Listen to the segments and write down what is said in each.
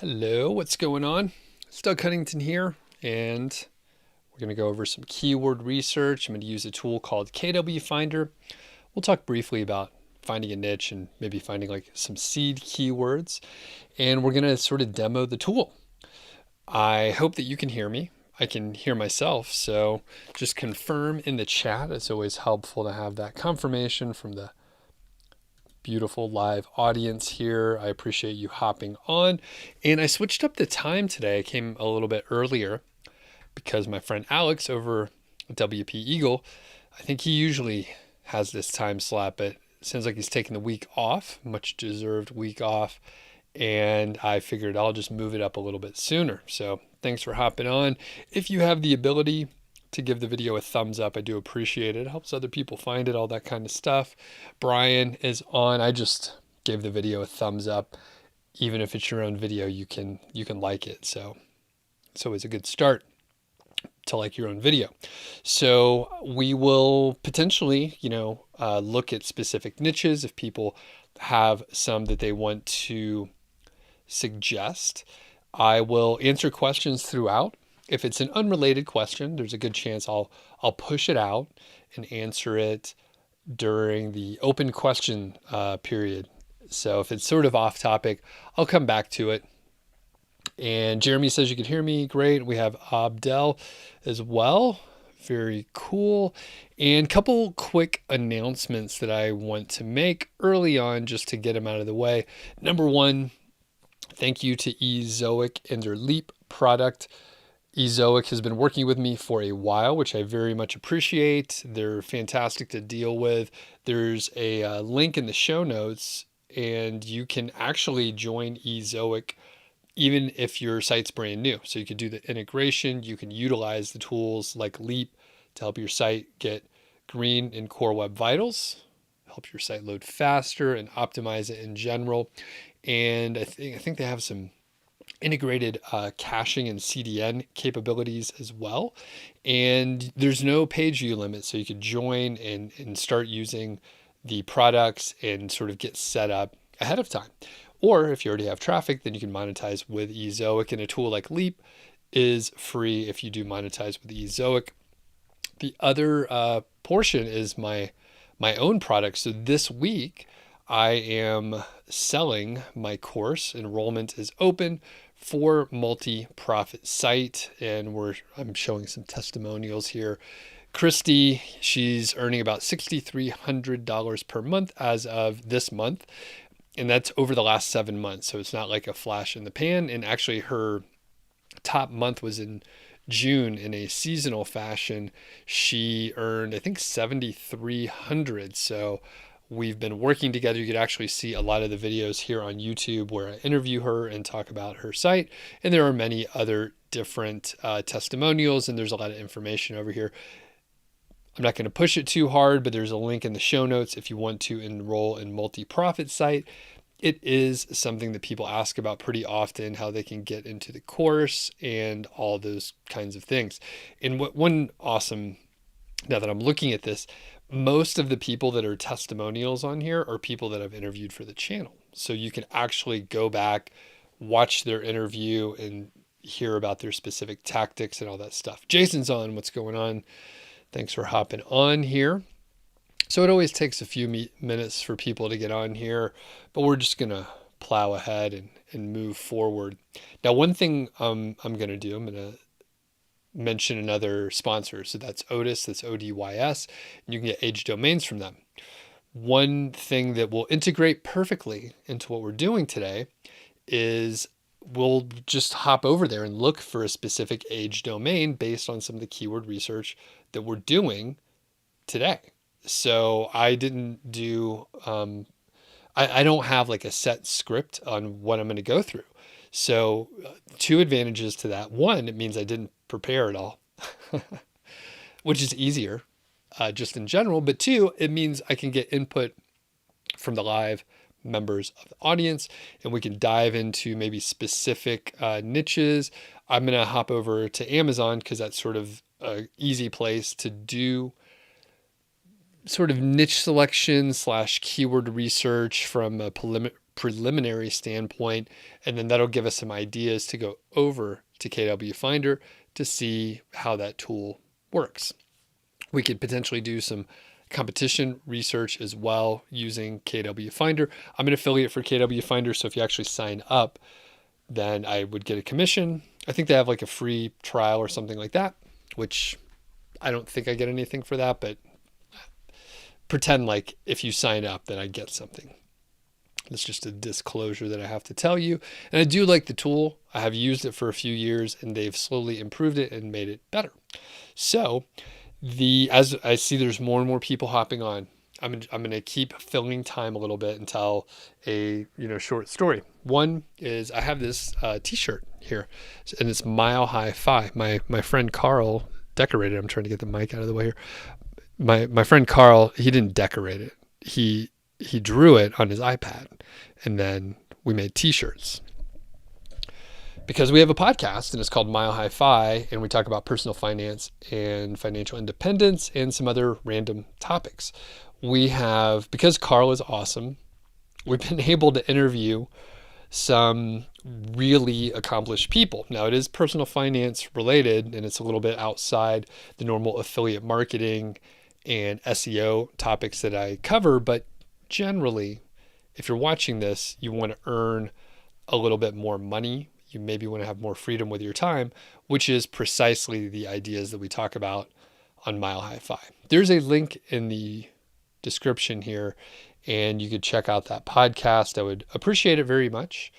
Hello, what's going on? It's Doug Cunnington here, and we're going to go over some keyword research. I'm going to use a tool called KWFinder. We'll talk briefly about finding a niche and maybe finding like some seed keywords, and we're going to sort of demo the tool. I hope that you can hear me. I can hear myself, so just confirm in the chat. It's always helpful to have that confirmation from the beautiful live audience here. I appreciate you hopping on. And I switched up the time today. I came a little bit earlier because my friend Alex over at WP Eagle, I think he usually has this time slot, but it sounds like he's taking the week off, much deserved week off. And I figured I'll just move it up a little bit sooner. So thanks for hopping on. If you have the ability to give the video a thumbs up, I do appreciate it. It helps other people find it, all that kind of stuff. Brian is on. I just gave the video a thumbs up. Even if it's your own video, you can like it. So it's always a good start to like your own video. So we will potentially, look at specific niches if people have some that they want to suggest. I will answer questions throughout. If it's an unrelated question, there's a good chance I'll push it out and answer it during the open question period. So if it's sort of off topic, I'll come back to it. And Jeremy says you can hear me. Great. We have Abdel as well. Very cool. And a couple quick announcements that I want to make early on just to get them out of the way. Number one, thank you to Ezoic and their Leap product. Ezoic has been working with me for a while, which I very much appreciate. They're fantastic to deal with. There's a link in the show notes, and you can actually join Ezoic even if your site's brand new. So you can do the integration. You can utilize the tools like Leap to help your site get green in Core Web Vitals, help your site load faster and optimize it in general. And I think they have some integrated caching and CDN capabilities as well. And there's no page view limit, so you could join and start using the products and sort of get set up ahead of time. Or if you already have traffic, then you can monetize with Ezoic, and a tool like Leap is free if you do monetize with Ezoic. The other portion is my own product. So this week I am selling my course. Enrollment is open for multi-profit site, and I'm showing some testimonials here. Christy, she's earning about $6,300 per month as of this month, and that's over the last 7 months. So it's not like a flash in the pan. And actually her top month was in June in a seasonal fashion. She earned, I think, $7,300. So we've been working together. You could actually see a lot of the videos here on YouTube where I interview her and talk about her site. And there are many other different testimonials, and there's a lot of information over here. I'm not going to push it too hard, but there's a link in the show notes if you want to enroll in multi-profit site. It is something that people ask about pretty often, how they can get into the course and all those kinds of things. And one awesome, now that I'm looking at this, most of the people that are testimonials on here are people that I've interviewed for the channel. So you can actually go back, watch their interview, and hear about their specific tactics and all that stuff. Jason's on. What's going on? Thanks for hopping on here. So it always takes a few minutes for people to get on here, but we're just going to plow ahead and move forward. Now, one thing I'm going to do, I'm going to mention another sponsor. So that's ODYS, that's ODYS, and you can get age domains from them. One thing that will integrate perfectly into what we're doing today is we'll just hop over there and look for a specific age domain based on some of the keyword research that we're doing today. So I didn't do, I don't have like a set script on what I'm going to go through. So two advantages to that. One, it means I didn't prepare at all, which is easier just in general. But two, it means I can get input from the live members of the audience, and we can dive into maybe specific niches. I'm going to hop over to Amazon because that's sort of an easy place to do sort of niche selection / keyword research from a preliminary standpoint, and then that'll give us some ideas to go over to KWFinder to see how that tool works. We could potentially do some competition research as well using KWFinder. I'm an affiliate for KWFinder, so if you actually sign up, then I would get a commission. I think they have like a free trial or something like that, which I don't think I get anything for that, but pretend like if you sign up, then I get something. That's just a disclosure that I have to tell you. And I do like the tool. I have used it for a few years, and they've slowly improved it and made it better. So as I see there's more and more people hopping on, I'm going to keep filling time a little bit and tell a short story. One is I have this t-shirt here, and it's Mile High Fi. My friend Carl decorated it. I'm trying to get the mic out of the way here. My friend Carl, he didn't decorate it. He drew it on his iPad, and then we made t-shirts. Because we have a podcast, and it's called Mile High Fi, and we talk about personal finance and financial independence and some other random topics. Because Carl is awesome, we've been able to interview some really accomplished people. Now, it is personal finance related, and it's a little bit outside the normal affiliate marketing and SEO topics that I cover, but generally, if you're watching this, you want to earn a little bit more money. You maybe want to have more freedom with your time, which is precisely the ideas that we talk about on Mile High Fi. There's a link in the description here, and you could check out that podcast. I would appreciate it very much.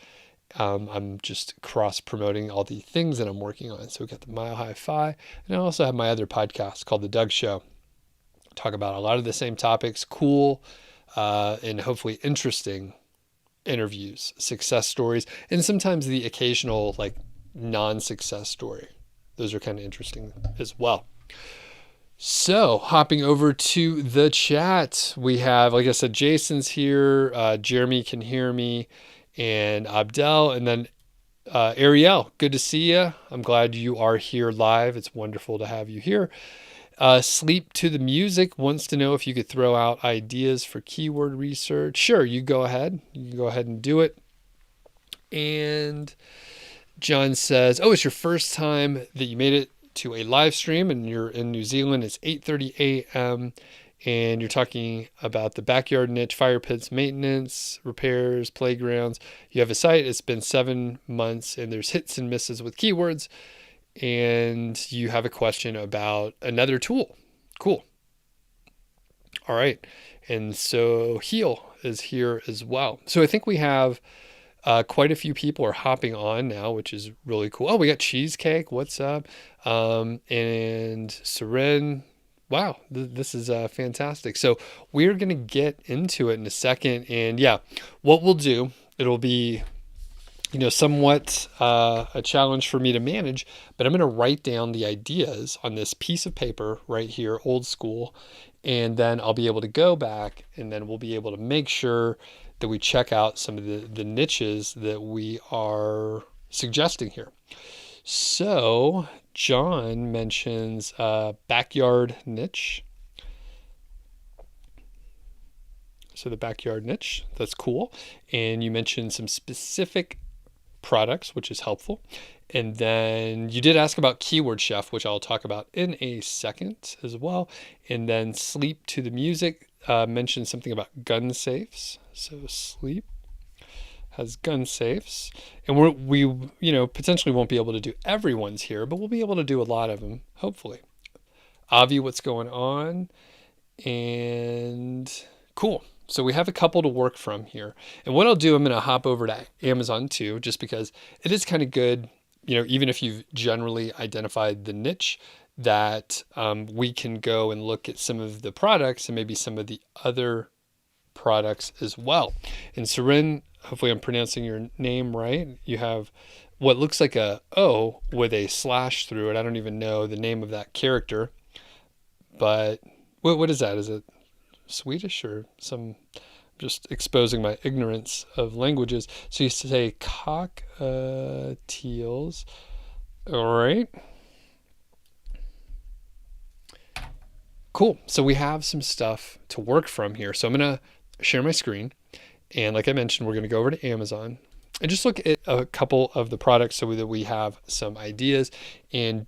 I'm just cross-promoting all the things that I'm working on. So we got the Mile High Fi, and I also have my other podcast called The Doug Show. Talk about a lot of the same topics, cool and hopefully interesting interviews, success stories, and sometimes the occasional like non-success story. Those are kind of interesting as well. So hopping over to the chat, we have, like I said, Jason's here, Jeremy can hear me, and Abdel, and then Ariel, good to see you. I'm glad you are here live. It's wonderful to have you here. Sleep to the Music wants to know if you could throw out ideas for keyword research. Sure, you go ahead. You can go ahead and do it. And John says, oh, it's your first time that you made it to a live stream and you're in New Zealand. It's 8:30 a.m. and you're talking about the backyard niche, fire pits, maintenance, repairs, playgrounds. You have a site. It's been 7 months and there's hits and misses with keywords. And you have a question about another tool. Cool. All right. And so Heal is here as well. So I think we have quite a few people are hopping on now, which is really cool. Oh, we got Cheesecake. What's up? And Seren. Wow, this is fantastic. So we're going to get into it in a second. And yeah, what we'll do, it'll be somewhat a challenge for me to manage, but I'm going to write down the ideas on this piece of paper right here, old school, and then I'll be able to go back and then we'll be able to make sure that we check out some of the niches that we are suggesting here. So John mentions backyard niche. So the backyard niche, that's cool. And you mentioned some specific products, which is helpful. And then you did ask about Keyword Chef, which I'll talk about in a second as well. And then Sleep to the Music mentioned something about gun safes. So Sleep has gun safes, and we potentially won't be able to do everyone's here, but we'll be able to do a lot of them, hopefully. Avi, what's going on? And cool. So we have a couple to work from here. And what I'll do, I'm going to hop over to Amazon too, just because it is kind of good, even if you've generally identified the niche, that we can go and look at some of the products and maybe some of the other products as well. And Seren, hopefully I'm pronouncing your name right. You have what looks like a O with a slash through it. I don't even know the name of that character, but what is that? Is it Swedish or some? Just exposing my ignorance of languages. So you say Cockatiels. All right. Cool. So we have some stuff to work from here. So I'm going to share my screen And like I mentioned, we're going to go over to Amazon and just look at a couple of the products so that we have some ideas. And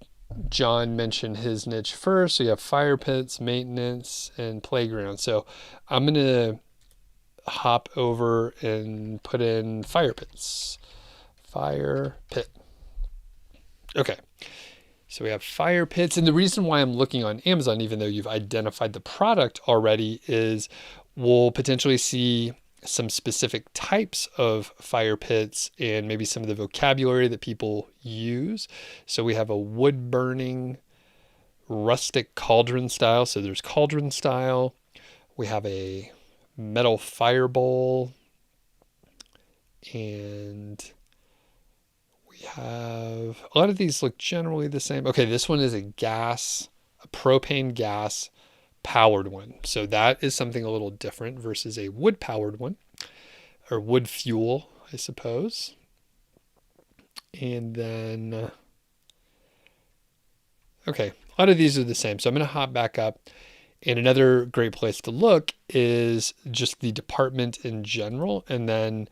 John mentioned his niche first. So you have fire pits, maintenance, and playground. So I'm going to hop over and put in fire pits. Fire pit. Okay. So we have fire pits. And the reason why I'm looking on Amazon, even though you've identified the product already, is we'll potentially see some specific types of fire pits and maybe some of the vocabulary that people use. So we have a wood burning rustic cauldron style. So there's cauldron style. We have a metal fire bowl, and we have a lot of these look generally the same. Okay, this one is a propane gas powered one. So that is something a little different versus a wood powered one, or wood fuel, I suppose. And then, okay, a lot of these are the same. So I'm going to hop back up. And another great place to look is just the department in general. And then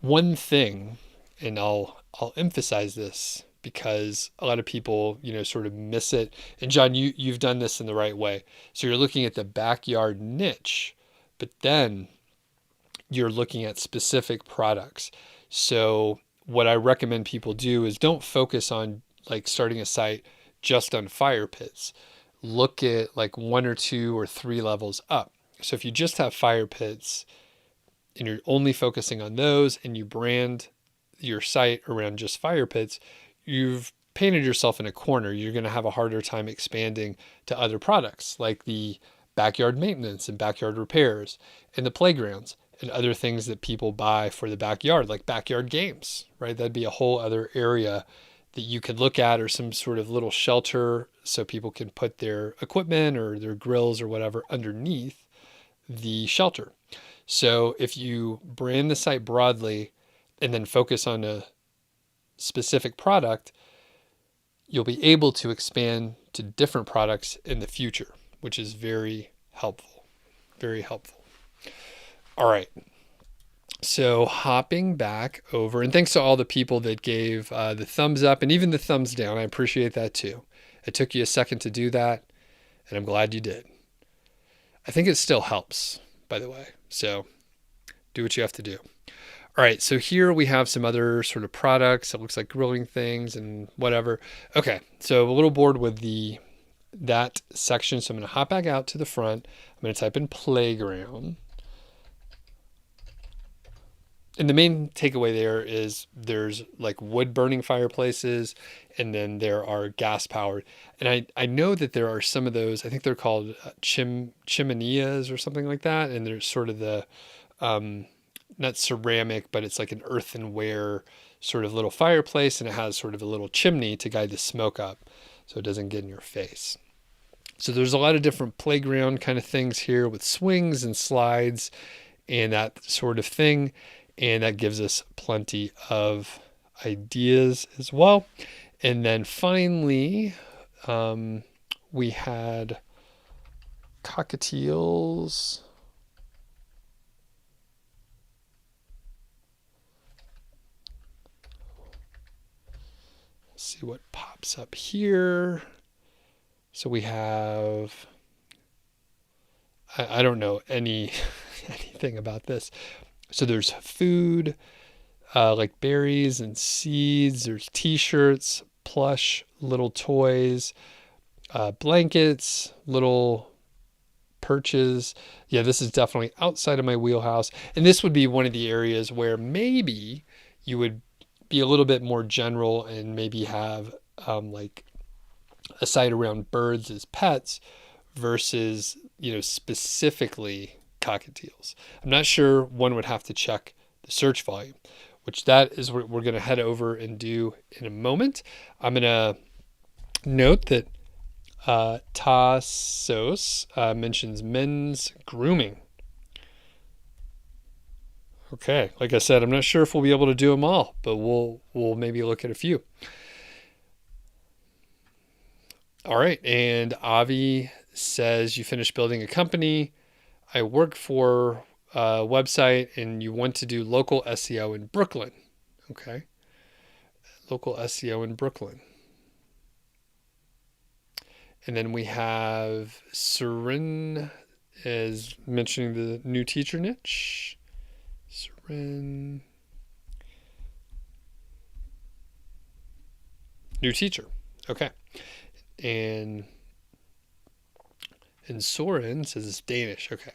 one thing, and I'll emphasize this because a lot of people, sort of miss it. And John, you've done this in the right way. So you're looking at the backyard niche, but then you're looking at specific products. So what I recommend people do is don't focus on like starting a site just on fire pits. Look at like 1 or 2 or 3 levels up. So if you just have fire pits and you're only focusing on those and you brand your site around just fire pits, you've painted yourself in a corner. You're going to have a harder time expanding to other products like the backyard maintenance and backyard repairs and the playgrounds and other things that people buy for the backyard, like backyard games, right? That'd be a whole other area that you could look at, or some sort of little shelter so people can put their equipment or their grills or whatever underneath the shelter. So if you brand the site broadly and then focus on a specific product, you'll be able to expand to different products in the future, which is very helpful. Very helpful. All right. So hopping back over, and thanks to all the people that gave the thumbs up and even the thumbs down. I appreciate that too. It took you a second to do that, and I'm glad you did. I think it still helps, by the way. So do what you have to do. All right, so here we have some other sort of products. It looks like grilling things and whatever. Okay, so a little bored with that section, so I'm going to hop back out to the front. I'm going to type in playground. And the main takeaway there is there's like wood burning fireplaces, and then there are gas powered. And I know that there are some of those, I think they're called chimeneas or something like that. And there's sort of the, not ceramic, but it's like an earthenware sort of little fireplace, and it has sort of a little chimney to guide the smoke up so it doesn't get in your face. So there's a lot of different playground kind of things here with swings and slides and that sort of thing. And that gives us plenty of ideas as well. And then finally, we had cockatiels. Let's see what pops up here. So we have, I don't know anything about this. So there's food, like berries and seeds. There's t-shirts, plush, little toys, blankets, little perches. Yeah, this is definitely outside of my wheelhouse. And this would be one of the areas where maybe you would be a little bit more general and maybe have like a site around birds as pets versus, specifically cockatiels. I'm not sure. One would have to check the search volume, which that is what we're going to head over and do in a moment. I'm going to note that Tassos mentions men's grooming. Okay, like I said, I'm not sure if we'll be able to do them all, but we'll maybe look at a few. All right, and Avi says you finished building a company. I work for website and you want to do local SEO in Brooklyn. Okay. Local SEO in Brooklyn. And then we have Seren is mentioning the new teacher niche. Seren. New teacher. Okay. And Soren says it's Danish. Okay.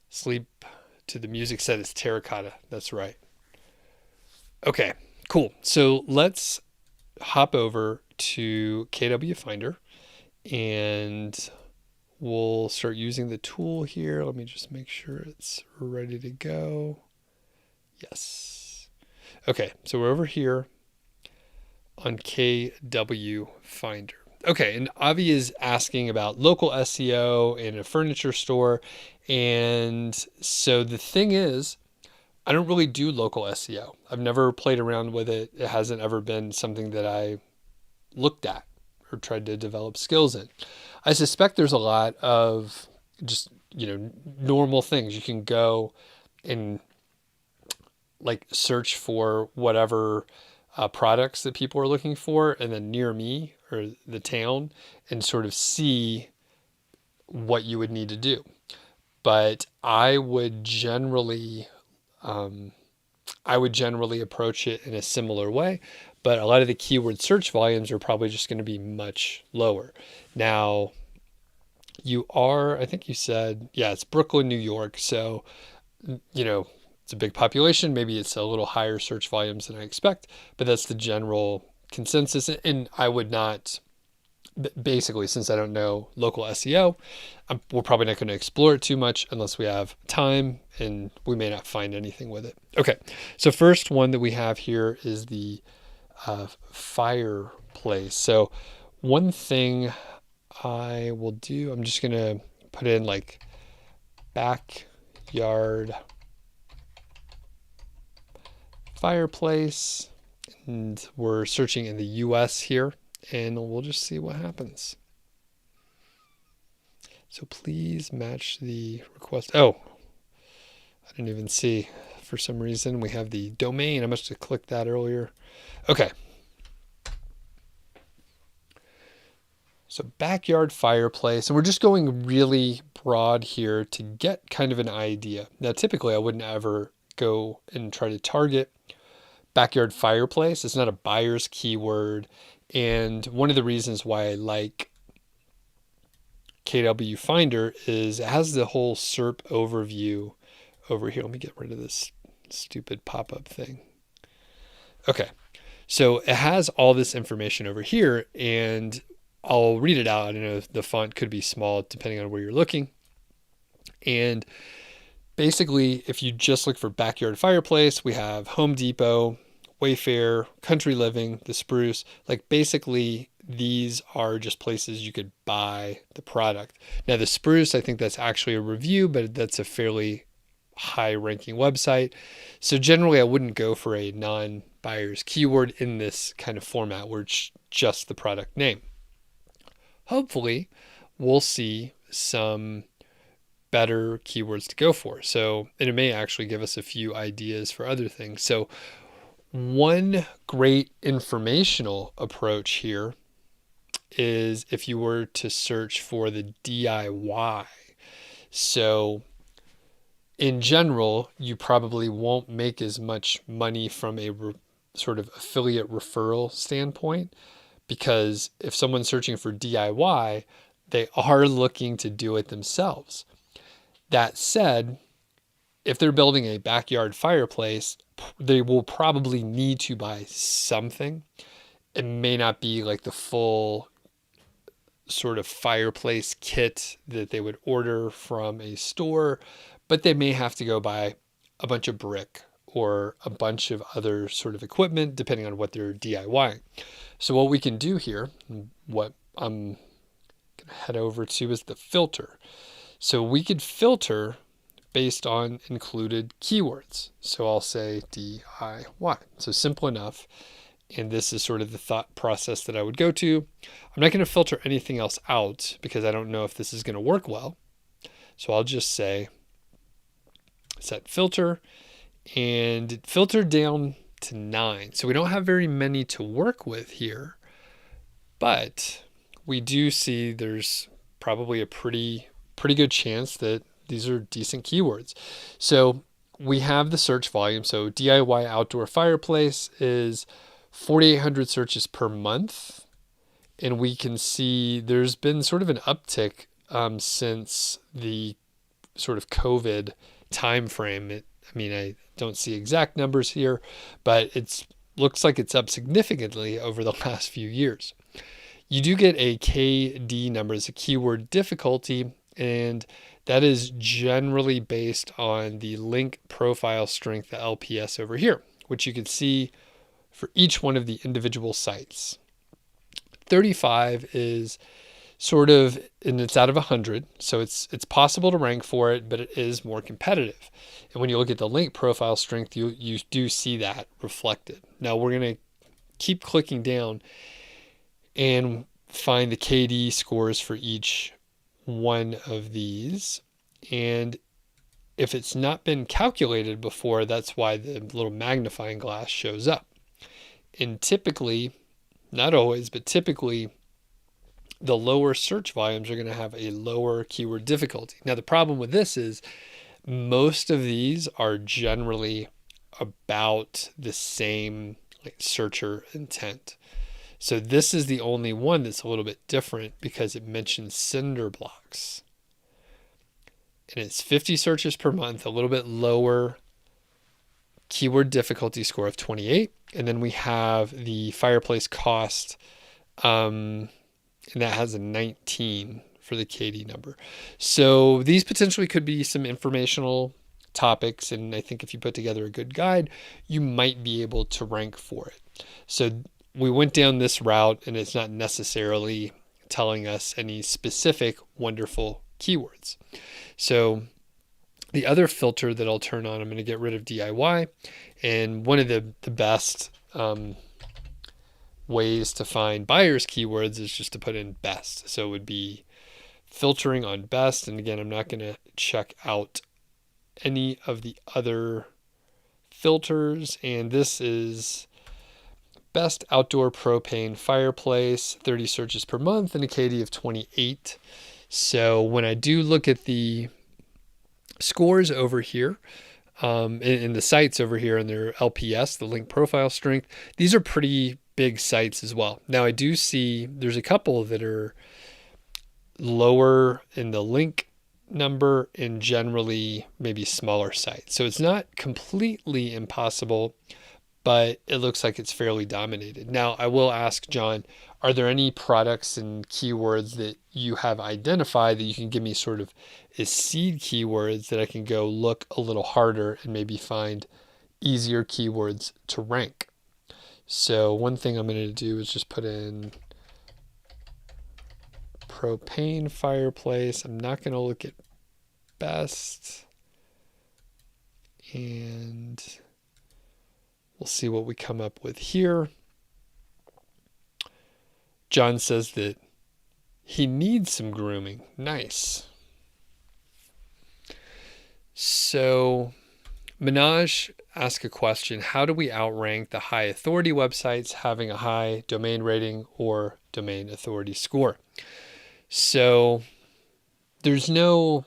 Sleep to the music set is terracotta. That's right. Okay, cool. So let's hop over to KWFinder and we'll start using the tool here. Let me just make sure it's ready to go. Yes. Okay, so we're over here on KWFinder. Okay, and Avi is asking about local SEO in a furniture store. And so the thing is, I don't really do local SEO. I've never played around with it. It hasn't ever been something that I looked at or tried to develop skills in. I suspect there's a lot of just, normal things. You can go and like search for whatever products that people are looking for, and then near me or the town, and sort of see what you would need to do. But I would generally approach it in a similar way, but a lot of the keyword search volumes are probably just going to be much lower. Now, I think you said, it's Brooklyn, New York. So, it's a big population. Maybe it's a little higher search volumes than I expect, but that's the general consensus. And I would not, basically, since I don't know local SEO, we're probably not going to explore it too much unless we have time, and we may not find anything with it. Okay, so first one that we have here is the fireplace. So one thing I will do, I'm just going to put in like backyard fireplace, and we're searching in the US here, and we'll just see what happens. So please match the request. Oh, I didn't even see. For some reason, we have the domain. I must have clicked that earlier. Okay. So backyard fireplace, and we're just going really broad here to get kind of an idea. Now, typically, I wouldn't ever go and try to target backyard fireplace. It's not a buyer's keyword. And one of the reasons why I like KWFinder is it has the whole SERP overview over here. Let me get rid of this stupid pop-up thing. Okay, so it has all this information over here, and I'll read it out. I don't know if the font could be small depending on where you're looking. And basically, if you just look for backyard fireplace, we have Home Depot, Wayfair, Country Living, The Spruce. Like basically, these are just places you could buy the product. Now, The Spruce, I think that's actually a review, but that's a fairly high-ranking website. So generally, I wouldn't go for a non-buyer's keyword in this kind of format where it's just the product name. Hopefully, we'll see some better keywords to go for. So, and it may actually give us a few ideas for other things. So one great informational approach here is if you were to search for the DIY. So in general, you probably won't make as much money from a sort of affiliate referral standpoint, because if someone's searching for DIY, they are looking to do it themselves. That said, if they're building a backyard fireplace, they will probably need to buy something. It may not be like the full sort of fireplace kit that they would order from a store, but they may have to go buy a bunch of brick or a bunch of other sort of equipment, depending on what they're DIYing. So what we can do here, what I'm going to head over to, is the filter. So we could filter based on included keywords. So I'll say DIY. So simple enough. And this is sort of the thought process that I would go to. I'm not going to filter anything else out because I don't know if this is going to work well. So I'll just say set filter, and it filtered down to 9. So we don't have very many to work with here, but we do see there's probably a pretty good chance that these are decent keywords. So we have the search volume. So DIY outdoor fireplace is 4,800 searches per month. And we can see there's been sort of an uptick since the sort of COVID time frame. I don't see exact numbers here, but it looks like it's up significantly over the last few years. You do get a KD number, it's a keyword difficulty, and that is generally based on the link profile strength, the LPS over here, which you can see for each one of the individual sites. 35 is sort of, and it's out of 100, so it's possible to rank for it, but it is more competitive. And when you look at the link profile strength, you do see that reflected. Now we're going to keep clicking down and find the KD scores for each one of these. And if it's not been calculated before, that's why the little magnifying glass shows up. And typically, not always, but typically, the lower search volumes are going to have a lower keyword difficulty. Now, the problem with this is most of these are generally about the same searcher intent. So this is the only one that's a little bit different because it mentions cinder blocks. And it's 50 searches per month, a little bit lower keyword difficulty score of 28. And then we have the fireplace cost, and that has a 19 for the KD number. So these potentially could be some informational topics. And I think if you put together a good guide, you might be able to rank for it. So we went down this route, and it's not necessarily telling us any specific wonderful keywords. So the other filter that I'll turn on, I'm going to get rid of DIY. And one of the best ways to find buyers keywords is just to put in best. So it would be filtering on best. And again, I'm not going to check out any of the other filters. And this is best outdoor propane fireplace, 30 searches per month, and a KD of 28. So when I do look at the scores over here, in the sites over here and their LPS, the link profile strength, these are pretty big sites as well. Now I do see there's a couple that are lower in the link number and generally maybe smaller sites. So it's not completely impossible, but it looks like it's fairly dominated. Now I will ask John, are there any products and keywords that you have identified that you can give me sort of as seed keywords that I can go look a little harder and maybe find easier keywords to rank? So one thing I'm going to do is just put in propane fireplace. I'm not going to look at best, and we'll see what we come up with here. John says that he needs some grooming. Nice. So Minaj asked a question: how do we outrank the high authority websites having a high domain rating or domain authority score? So there's no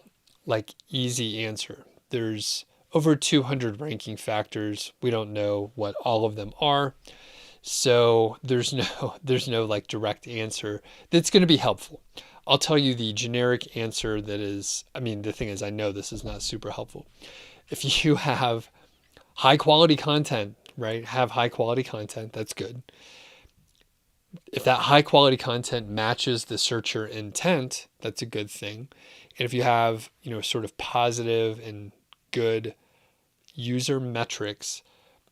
easy answer. There's over 200 ranking factors. We don't know what all of them are. So there's no direct answer that's going to be helpful. I'll tell you the generic answer that is, the thing is, I know this is not super helpful. If you have high quality content, right? Have high quality content, that's good. If that high quality content matches the searcher intent, that's a good thing. And if you have, sort of positive and good user metrics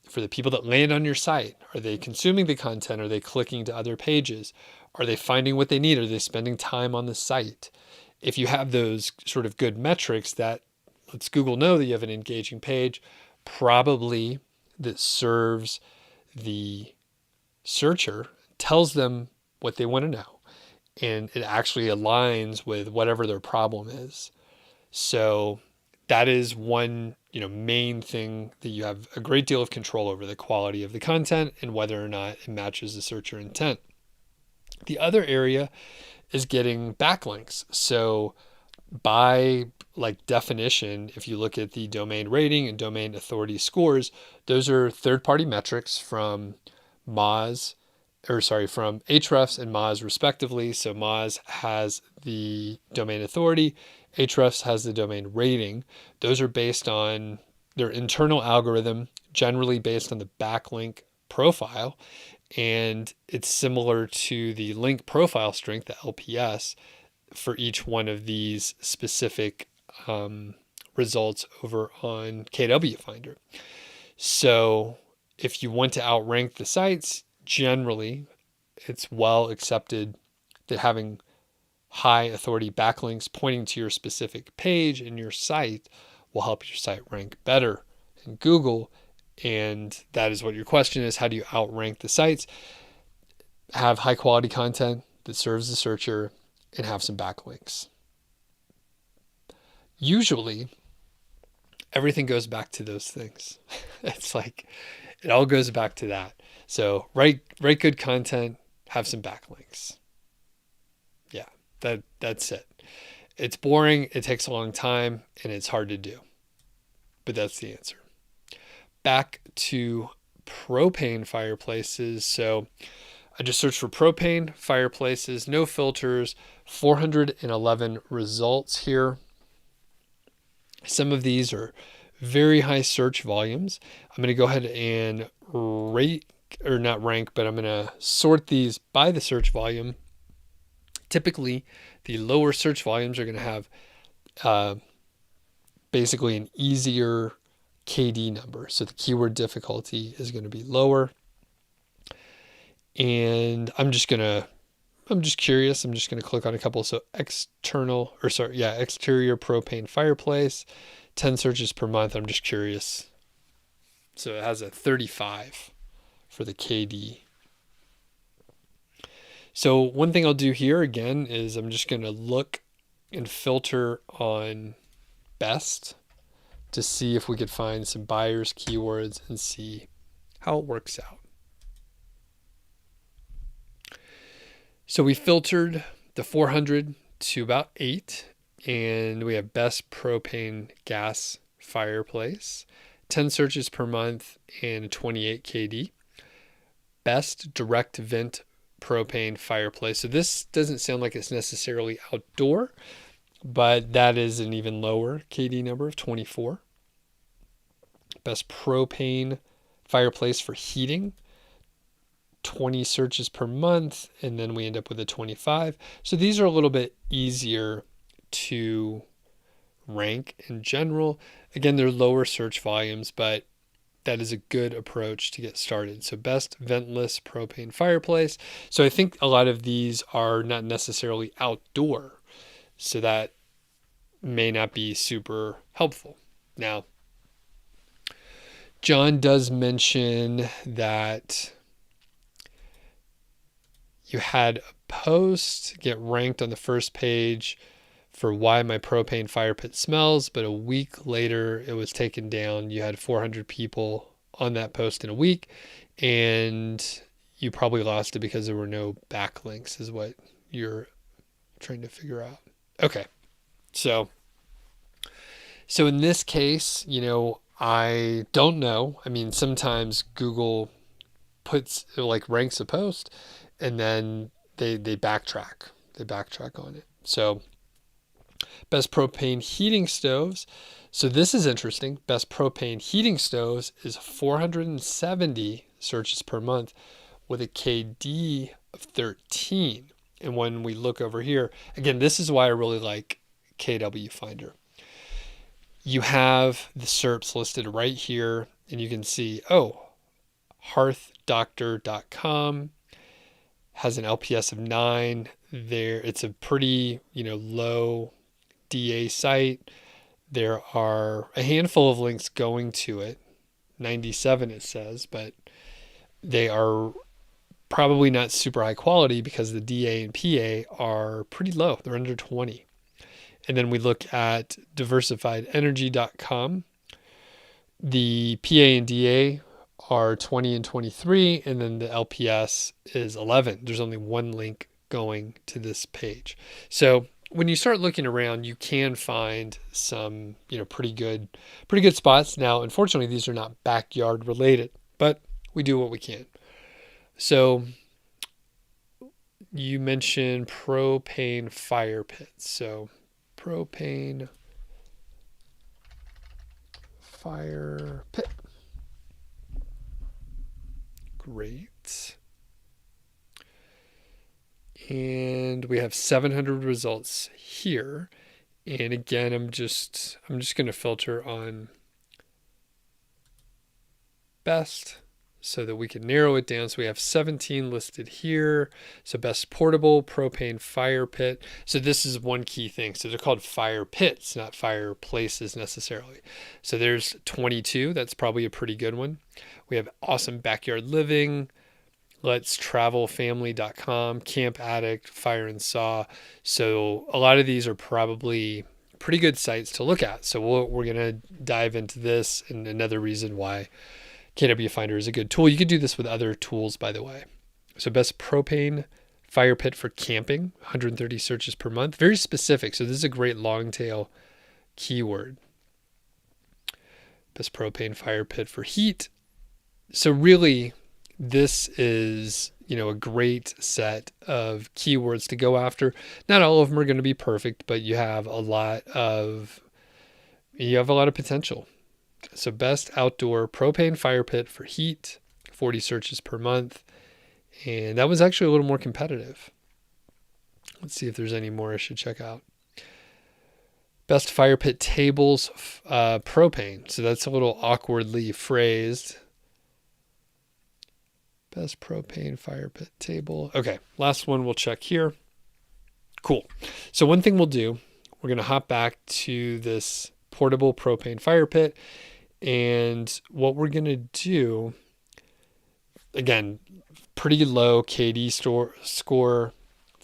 for the people that land on your site, are they consuming the content? Are they clicking to other pages? Are they finding what they need? Are they spending time on the site? If you have those sort of good metrics, that lets Google know that you have an engaging page, probably that serves the searcher, tells them what they want to know, and it actually aligns with whatever their problem is. So that is one main thing that you have a great deal of control over, the quality of the content and whether or not it matches the searcher intent. The other area is getting backlinks. So by definition, if you look at the domain rating and domain authority scores, those are third-party metrics from from Ahrefs and Moz respectively. So Moz has the domain authority, Ahrefs has the domain rating. Those are based on their internal algorithm, generally based on the backlink profile. And it's similar to the link profile strength, the LPS, for each one of these specific results over on KWFinder. So if you want to outrank the sites, generally it's well accepted that having high authority backlinks pointing to your specific page in your site will help your site rank better in Google. And that is what your question is. How do you outrank the sites? Have high quality content that serves the searcher and have some backlinks. Usually, everything goes back to those things. It's like, it all goes back to that. So write good content, have some backlinks. Yeah, that's it. It's boring, it takes a long time, and it's hard to do. But that's the answer. Back to propane fireplaces. So I just searched for propane fireplaces, no filters, 411 results here. Some of these are very high search volumes. I'm going to go ahead and I'm going to sort these by the search volume. Typically, the lower search volumes are going to have basically an easier KD number. So the keyword difficulty is going to be lower. And I'm just curious. I'm just going to click on a couple. So exterior propane fireplace, 10 searches per month. I'm just curious. So it has a 35 for the KD. So one thing I'll do here again is I'm just going to look and filter on best to see if we could find some buyers keywords and see how it works out. So we filtered the 400 to about 8, and we have best propane gas fireplace, 10 searches per month and 28 KD. Best direct vent propane fireplace. So this doesn't sound like it's necessarily outdoor, but that is an even lower KD number of 24. Best propane fireplace for heating, 20 searches per month, and then we end up with a 25. So these are a little bit easier to rank in general. Again, they're lower search volumes, but that is a good approach to get started. So best ventless propane fireplace. So I think a lot of these are not necessarily outdoor, so that may not be super helpful. Now, John does mention that you had a post get ranked on the first page for why my propane fire pit smells, but a week later it was taken down. You had 400 people on that post in a week, and you probably lost it because there were no backlinks, is what you're trying to figure out. Okay. So in this case, I don't know. I mean, sometimes Google ranks a post and then they backtrack. They backtrack on it. So best propane heating stoves. So this is interesting. Best propane heating stoves is 470 searches per month with a KD of 13. And when we look over here, again, this is why I really like KWFinder. You have the SERPs listed right here, and you can see, hearthdoctor.com has an LPS of 9 there. It's a pretty, low DA site. There are a handful of links going to it, 97 it says, but they are probably not super high quality because the DA and PA are pretty low. They're under 20. And then we look at diversifiedenergy.com. The PA and DA are 20 and 23, and then the LPS is 11. There's only one link going to this page. So when you start looking around, you can find some, pretty good spots. Now, unfortunately, these are not backyard related, but we do what we can. So you mentioned propane fire pits. So propane fire pit. Great. And we have 700 results here. And again, I'm just going to filter on best so that we can narrow it down. So we have 17 listed here. So best portable propane fire pit. So this is one key thing. So they're called fire pits, not fireplaces necessarily. So there's 22. That's probably a pretty good one. We have awesome backyard living, Let's travelfamily.com, Camp Addict, Fire and Saw. So a lot of these are probably pretty good sites to look at. So we're going to dive into this, and another reason why KWFinder is a good tool. You can do this with other tools, by the way. So best propane fire pit for camping, 130 searches per month. Very specific. So this is a great long tail keyword. Best propane fire pit for heat. So really, this is, a great set of keywords to go after. Not all of them are going to be perfect, but you have a lot of potential. So best outdoor propane fire pit for heat, 40 searches per month. And that was actually a little more competitive. Let's see if there's any more I should check out. Best fire pit tables, propane. So that's a little awkwardly phrased. Best propane fire pit table. Okay, last one we'll check here. Cool. So one thing we'll do, we're going to hop back to this portable propane fire pit. And what we're going to do, again, pretty low KD score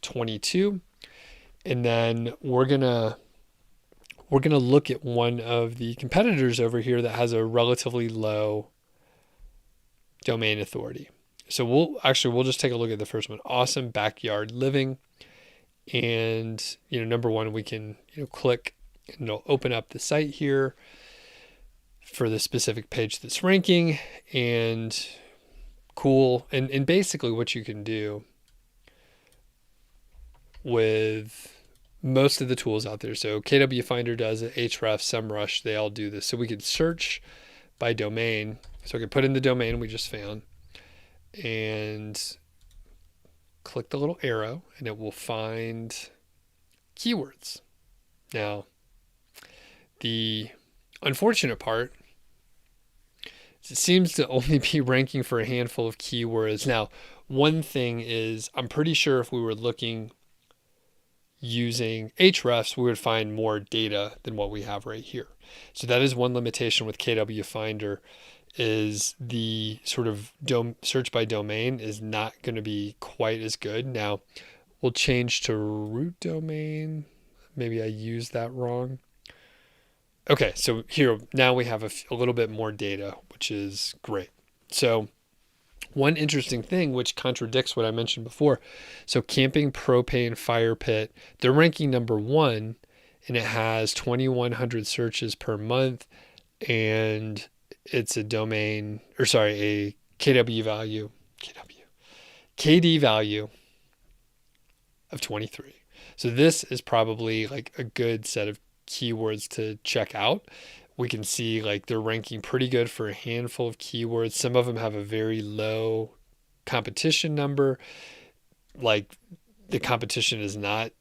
22. And then we're going to look at one of the competitors over here that has a relatively low domain authority. So we'll just take a look at the first one. Awesome backyard living. And, number one, we can, click and it'll open up the site here for the specific page that's ranking. And cool. And basically what you can do with most of the tools out there. So KWFinder does it, Ahrefs, SEMrush, they all do this. So we could search by domain. So I could put in the domain we just found and click the little arrow, and it will find keywords. Now, the unfortunate part is it seems to only be ranking for a handful of keywords. Now, one thing is, I'm pretty sure if we were looking using Ahrefs, we would find more data than what we have right here. So that is one limitation with KWFinder, is the sort of search by domain is not going to be quite as good. Now, we'll change to root domain. Maybe I used that wrong. Okay, so here, now we have a little bit more data, which is great. So one interesting thing, which contradicts what I mentioned before. So camping propane fire pit, they're ranking number 1, and it has 2,100 searches per month, and it's a KD value of 23. So this is probably like a good set of keywords to check out. We can see like they're ranking pretty good for a handful of keywords. Some of them have a very low competition number. Like the competition is not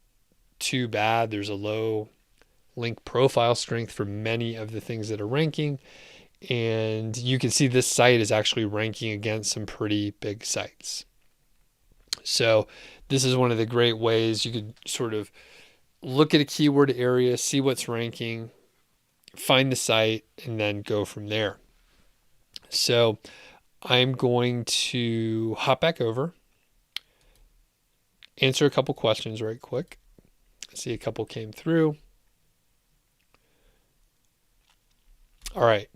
too bad. There's a low link profile strength for many of the things that are ranking. And you can see this site is actually ranking against some pretty big sites. So this is one of the great ways you could sort of look at a keyword area, see what's ranking, find the site, and then go from there. So I'm going to hop back over, answer a couple questions right quick. I see a couple came through. All right.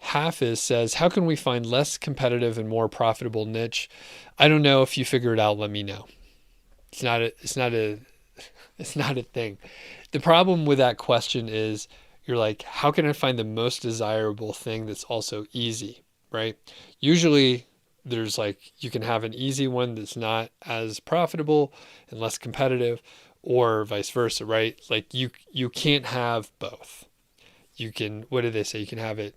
says, how can we find less competitive and more profitable niche? I don't know. If you figure it out, let me know. It's not a thing. The problem with that question is you're like, how can I find the most desirable thing that's also easy, right? Usually there's like, you can have an easy one that's not as profitable and less competitive, or vice versa, right? Like you can't have both. You can, what do they say? You can have it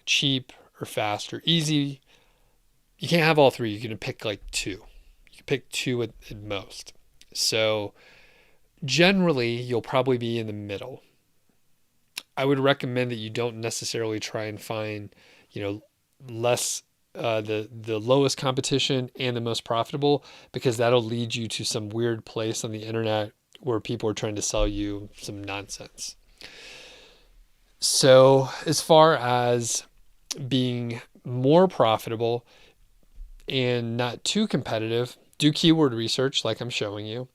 cheap or fast or easy. You can't have all three. You can pick like two. You can pick two at most. So generally, you'll probably be in the middle. I would recommend that you don't necessarily try and find, less the lowest competition and the most profitable, because that'll lead you to some weird place on the internet where people are trying to sell you some nonsense. So as far as being more profitable and not too competitive, do keyword research like I'm showing you,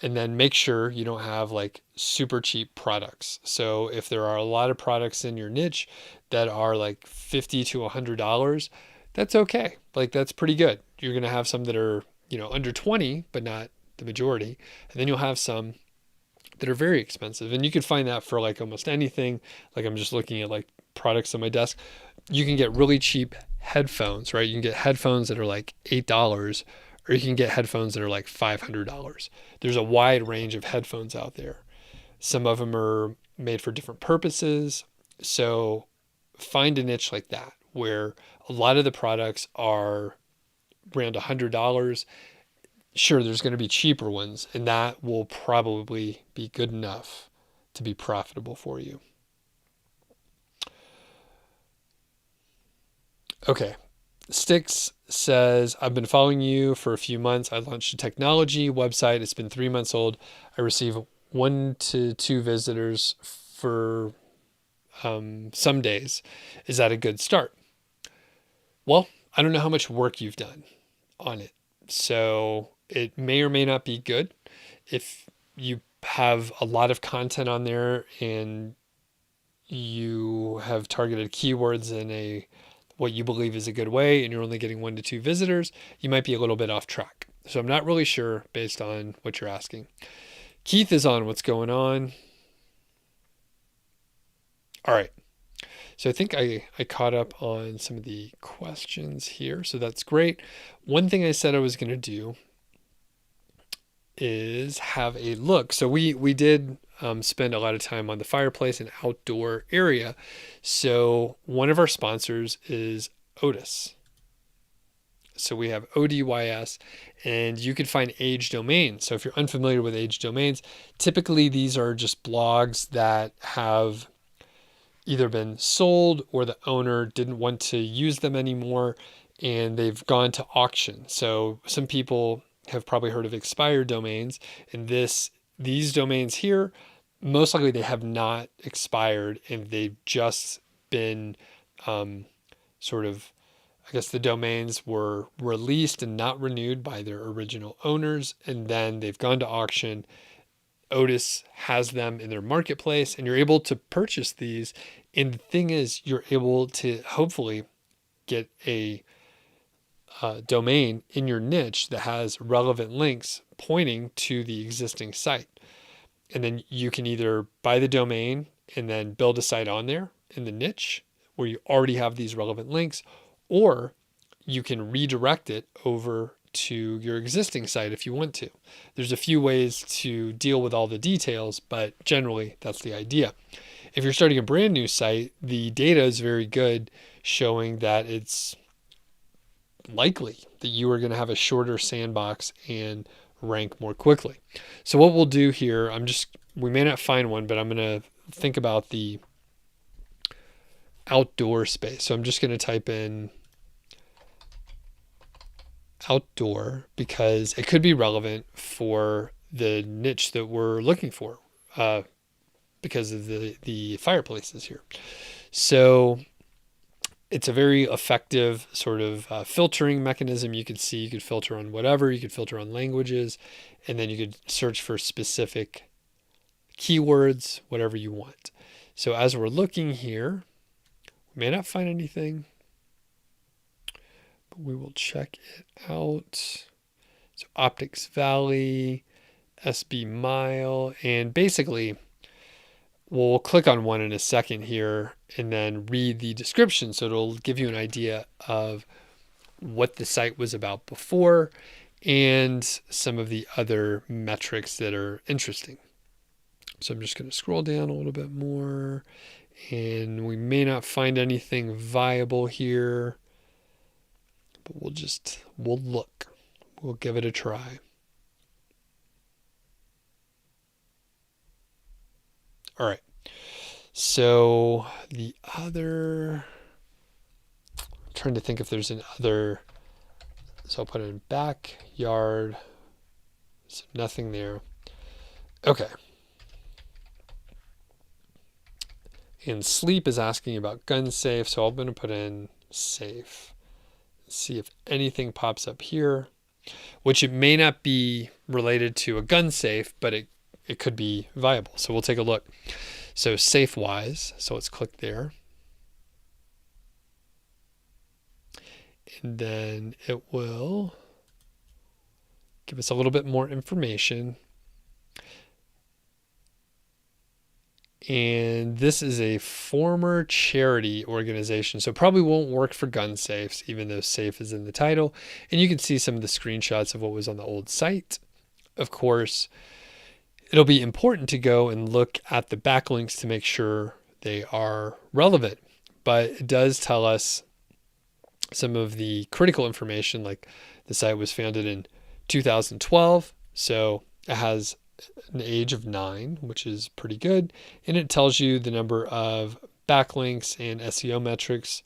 and then make sure you don't have like super cheap products. So if there are a lot of products in your niche that are like $50 to $100, that's okay. Like that's pretty good. You're going to have some that are, under 20, but not the majority. And then you'll have some that are very expensive. And you can find that for like almost anything. Like I'm just looking at like products on my desk. You can get really cheap headphones, right? You can get headphones that are like $8, or you can get headphones that are like $500. There's a wide range of headphones out there. Some of them are made for different purposes. So find a niche like that where a lot of the products are around $100. Sure, there's going to be cheaper ones, and that will probably be good enough to be profitable for you. Okay. Sticks says, I've been following you for a few months. I launched a technology website. It's been 3 months old. I receive 1 to 2 visitors for some days. Is that a good start? Well, I don't know how much work you've done on it. So it may or may not be good. If you have a lot of content on there and you have targeted keywords in what you believe is a good way, and you're only getting 1 to 2 visitors, you might be a little bit off track. So I'm not really sure based on what you're asking. Keith is on. What's going on? All right. So I think I caught up on some of the questions here. So that's great. One thing I said I was going to do is have a look. So we did spend a lot of time on the fireplace and outdoor area. So one of our sponsors is ODYS. So we have ODYS, and you can find age domains. So if you're unfamiliar with age domains, typically these are just blogs that have either been sold or the owner didn't want to use them anymore and they've gone to auction. So some people have probably heard of expired domains, and these domains here, most likely they have not expired and they've just been I guess the domains were released and not renewed by their original owners, and then they've gone to auction. ODYS has them in their marketplace, and you're able to purchase these. And the thing is, you're able to hopefully get a domain in your niche that has relevant links pointing to the existing site. And then you can either buy the domain and then build a site on there in the niche where you already have these relevant links, or you can redirect it over to your existing site if you want to. There's a few ways to deal with all the details, but generally that's the idea. If you're starting a brand new site, the data is very good, showing that it's likely that you are going to have a shorter sandbox and rank more quickly. So what we'll do here, we may not find one, but I'm going to think about the outdoor space. So I'm just going to type in outdoor because it could be relevant for the niche that we're looking for because of the fireplaces here. So it's a very effective sort of filtering mechanism. You could filter on whatever, you could filter on languages, and then you could search for specific keywords, whatever you want. So as we're looking here, May not find anything, but we will check it out. So Optics Valley, SB Mile, and basically we'll click on one in a second here and then read the description. So it'll give you an idea of what the site was about before and some of the other metrics that are interesting. So I'm just going to scroll down a little bit more, and we may not find anything viable here, but we'll look. We'll give it a try. All right. So I'm trying to think if there's another. So I'll put it in backyard. So nothing there. Okay. And sleep is asking about gun safe. So I'm going to put in safe. See if anything pops up here, which it may not be related to a gun safe, but it could be viable. So we'll take a look. So safe wise, so let's click there. And then it will give us a little bit more information. And this is a former charity organization, so probably won't work for gun safes, even though safe is in the title. And you can see some of the screenshots of what was on the old site. Of course, it'll be important to go and look at the backlinks to make sure they are relevant. But it does tell us some of the critical information, like the site was founded in 2012. So it has an age of 9, which is pretty good. And it tells you the number of backlinks and SEO metrics.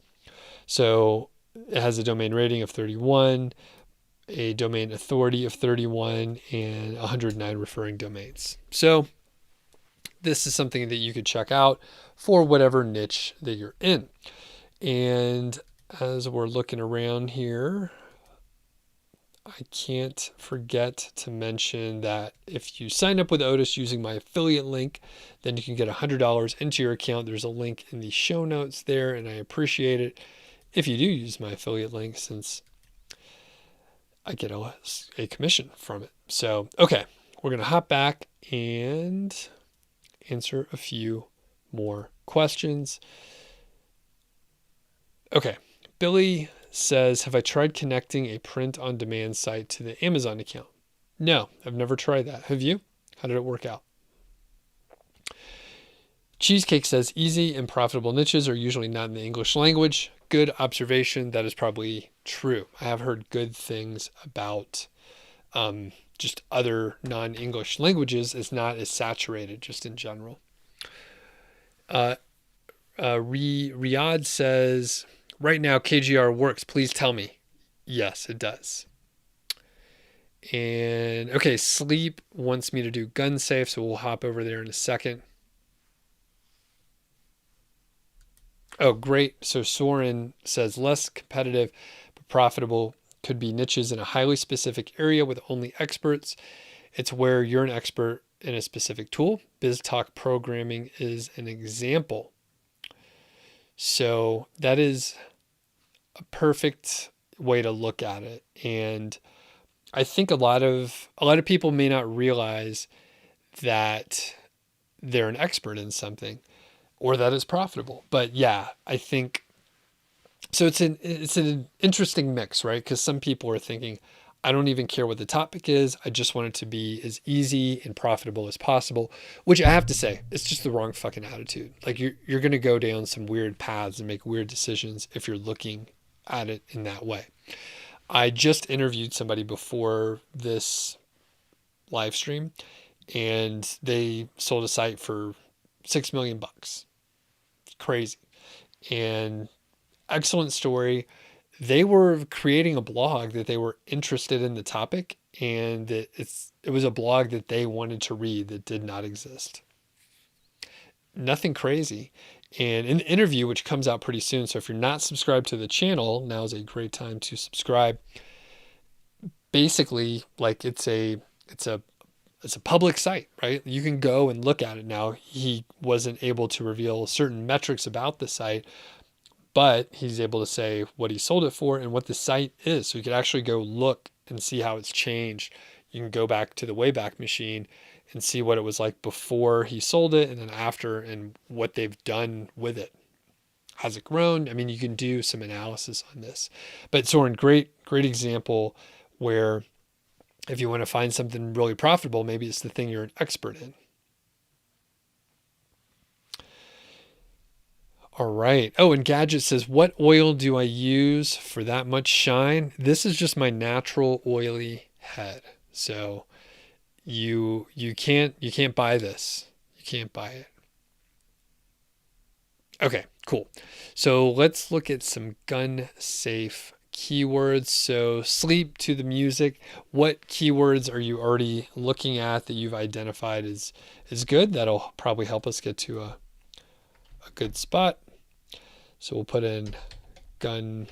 So it has a domain rating of 31, a domain authority of 31, and 109 referring domains. So this is something that you could check out for whatever niche that you're in. And as we're looking around here, I can't forget to mention that if you sign up with ODYS using my affiliate link, then you can get $100 into your account. There's a link in the show notes there, and I appreciate it if you do use my affiliate link, since I get a commission from it. So, okay, we're going to hop back and answer a few more questions. Okay, Billy says, have I tried connecting a print-on-demand site to the Amazon account? No, I've never tried that. Have you? How did it work out? Cheesecake says, easy and profitable niches are usually not in the English language. Good observation. That is probably true. I have heard good things about just other non-English languages. It's not as saturated just in general. Riyadh says, right now KGR works. Please tell me. Yes, it does. And okay, Sleep wants me to do gun safe, so we'll hop over there in a second. Oh, great. So Soren says less competitive but profitable could be niches in a highly specific area with only experts. It's where you're an expert in a specific tool. BizTalk programming is an example. So that is a perfect way to look at it. And I think a lot of people may not realize that they're an expert in something or that it's profitable. But yeah, I think so. It's an interesting mix, right? Because some people are thinking, I don't even care what the topic is. I just want it to be as easy and profitable as possible, which I have to say, it's just the wrong fucking attitude. Like you're going to go down some weird paths and make weird decisions if you're looking at it in that way. I just interviewed somebody before this live stream, and they sold a site for $6 million. Crazy. And excellent story. They were creating a blog that they were interested in the topic, and it was a blog that they wanted to read that did not exist. Nothing crazy. And in the interview, which comes out pretty soon, so if you're not subscribed to the channel, now is a great time to subscribe. Basically, like it's a public site, right? You can go and look at it now. He wasn't able to reveal certain metrics about the site, but he's able to say what he sold it for and what the site is. So you could actually go look and see how it's changed. You can go back to the Wayback Machine and see what it was like before he sold it and then after and what they've done with it. Has it grown? I mean, you can do some analysis on this. But Soren, great example where if you want to find something really profitable, maybe it's the thing you're an expert in. All right. Oh, and Gadget says, what oil do I use for that much shine? This is just my natural oily head. So you can't buy this. You can't buy it. Okay, cool. So let's look at some gun safe keywords. So sleep to the music. What keywords are you already looking at that you've identified is good? That'll probably help us get to a good spot. So we'll put in gun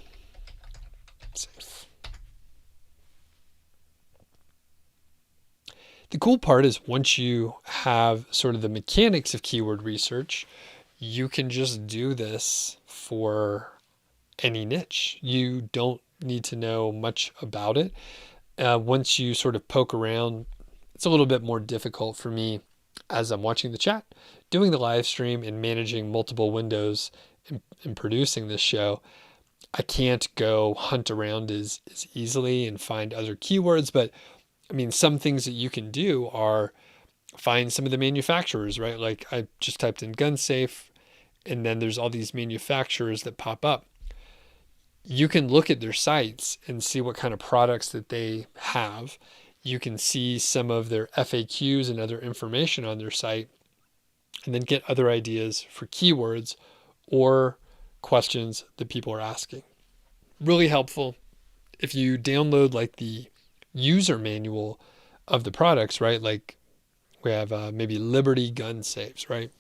safe. The cool part is once you have sort of the mechanics of keyword research, you can just do this for any niche. You don't need to know much about it. Once you sort of poke around, it's a little bit more difficult for me as I'm watching the chat, doing the live stream and managing multiple windows and producing this show. I can't go hunt around as easily and find other keywords, but I mean, some things that you can do are find some of the manufacturers, right? Like I just typed in gun safe and then there's all these manufacturers that pop up. You can look at their sites and see what kind of products that they have. You can see some of their FAQs and other information on their site and then get other ideas for keywords or questions that people are asking. Really helpful. If you download like the user manual of the products, right? Like we have maybe Liberty gun safes, right?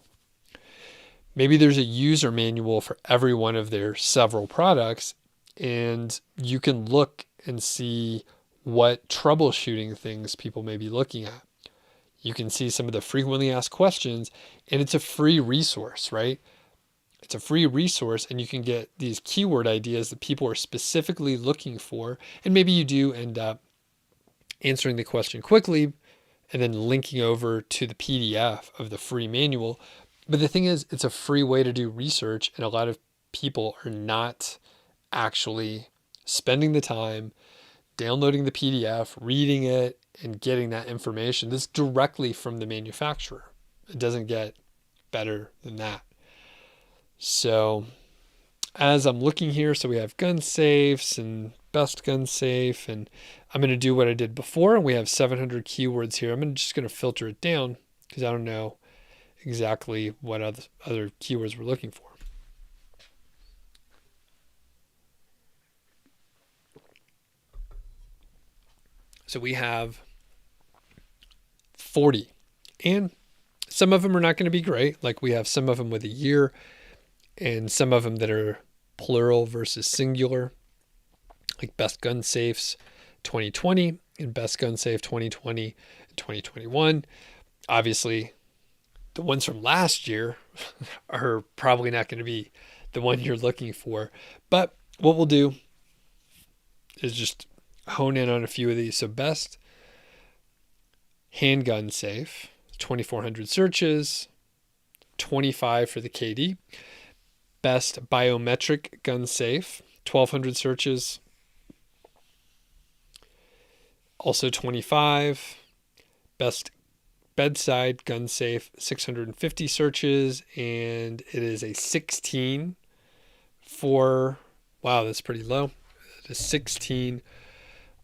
Maybe there's a user manual for every one of their several products, and you can look and see what troubleshooting things people may be looking at. You can see some of the frequently asked questions, and it's a free resource, right? It's a free resource, and you can get these keyword ideas that people are specifically looking for, and maybe you do end up answering the question quickly and then linking over to the PDF of the free manual. But the thing is, it's a free way to do research, and a lot of people are not actually spending the time downloading the PDF, reading it, and getting that information. This is directly from the manufacturer. It doesn't get better than that. So as I'm looking here, so we have gun safes and best gun safe, and I'm going to do what I did before, and we have 700 keywords here. I'm just going to filter it down because I don't know exactly what other keywords we're looking for. So we have 40, and some of them are not going to be great. Like we have some of them with a year and some of them that are plural versus singular, like best gun safes 2020 and best gun safe 2020 and 2021. Obviously, the ones from last year are probably not going to be the one you're looking for. But what we'll do is just hone in on a few of these. So best handgun safe, 2,400 searches, 25 for the KD. Best biometric gun safe, 1,200 searches, also 25. Best bedside gun safe, 650 searches, and it is a 16 for, wow, that's pretty low. It is 16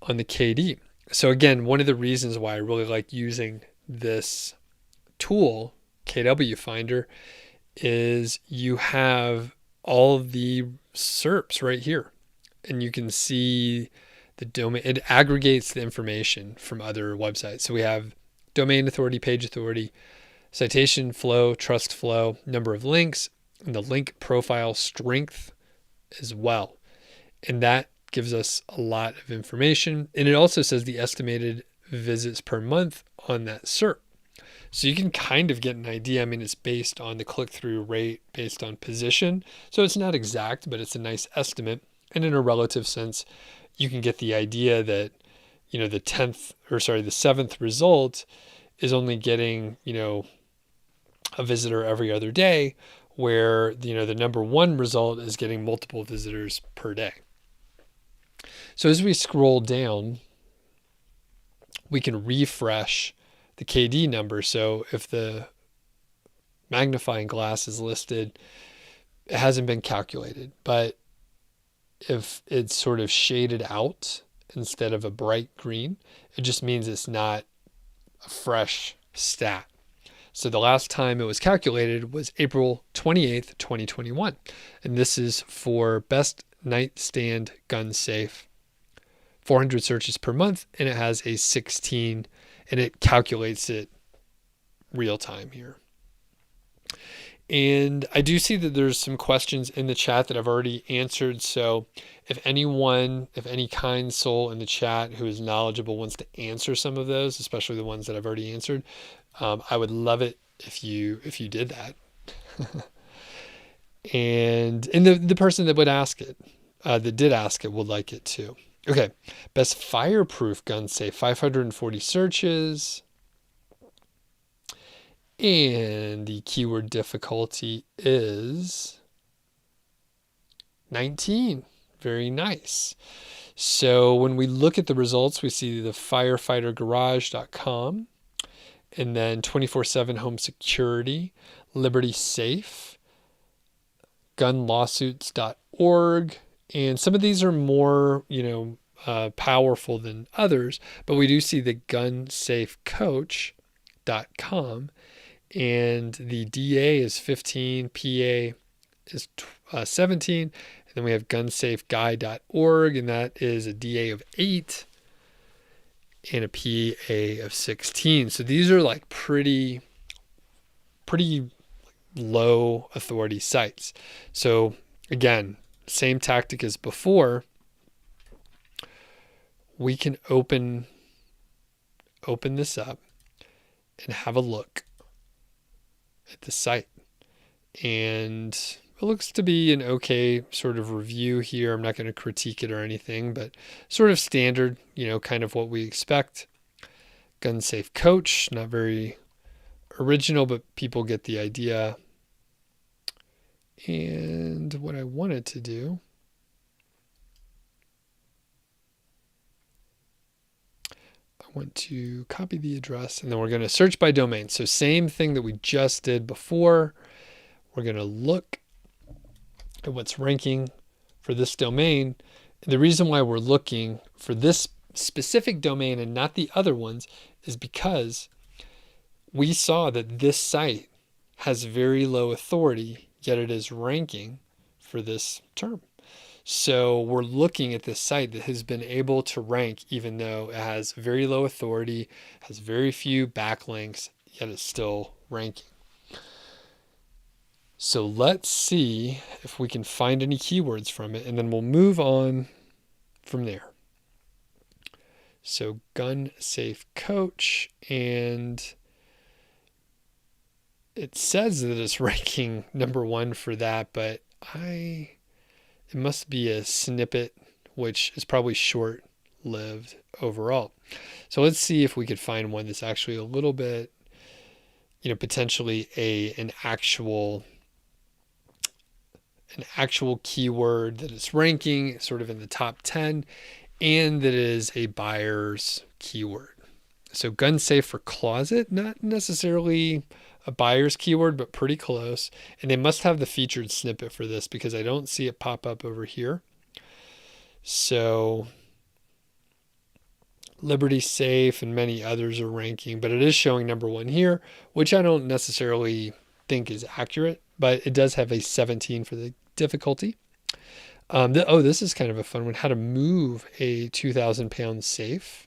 on the KD. So again, one of the reasons why I really like using this tool, KWFinder, is you have all of the SERPs right here, and you can see the domain. It aggregates the information from other websites. So we have domain authority, page authority, citation flow, trust flow, number of links, and the link profile strength as well. And that gives us a lot of information. And it also says the estimated visits per month on that SERP. So you can kind of get an idea. I mean, it's based on the click-through rate, based on position. So it's not exact, but it's a nice estimate. And in a relative sense, you can get the idea that, the seventh result is only getting, a visitor every other day, where, the number one result is getting multiple visitors per day. So as we scroll down, we can refresh the KD number. So if the magnifying glass is listed, it hasn't been calculated. But if it's sort of shaded out instead of a bright green, it just means it's not a fresh stat. So the last time it was calculated was April 28th, 2021. And this is for best nightstand gun safe. 400 searches per month, and it has a 16, and it calculates it real time here. And I do see that there's some questions in the chat that I've already answered. So if any kind soul in the chat who is knowledgeable wants to answer some of those, especially the ones that I've already answered, I would love it if you did that. and the person that would ask it, that did ask it, would like it too. Okay, best fireproof gun safe, 540 searches. And the keyword difficulty is 19. Very nice. So when we look at the results, we see the firefightergarage.com, and then 24/7 home security, Liberty Safe, gunlawsuits.org. And some of these are more, powerful than others, but we do see the gunsafecoach.com, and the DA is 15, PA is 17, and then we have gunsafeguy.org, and that is a DA of 8 and a PA of 16. So these are like pretty low authority sites. So again, same tactic as before. We can open this up and have a look at the site. And it looks to be an okay sort of review here. I'm not going to critique it or anything, but sort of standard, kind of what we expect. Gun Safe Coach, not very original, but people get the idea. And what I wanted to do, I want to copy the address, and then we're going to search by domain. So same thing that we just did before. We're going to look at what's ranking for this domain. And the reason why we're looking for this specific domain and not the other ones is because we saw that this site has very low authority, yet it is ranking for this term. So we're looking at this site that has been able to rank even though it has very low authority, has very few backlinks, yet it's still ranking. So let's see if we can find any keywords from it, and then we'll move on from there. So Gun Safe Coach, and it says that it's ranking number 1 for that, but it must be a snippet, which is probably short-lived overall. So let's see if we could find one that's actually a little bit, potentially an actual keyword that is ranking sort of in the top 10, and that is a buyer's keyword. So gun safe for closet, not necessarily a buyer's keyword, but pretty close. And they must have the featured snippet for this because I don't see it pop up over here. So Liberty Safe and many others are ranking, but it is showing number 1 here, which I don't necessarily think is accurate, but it does have a 17 for the difficulty. This is kind of a fun one. How to move a 2,000-pound safe.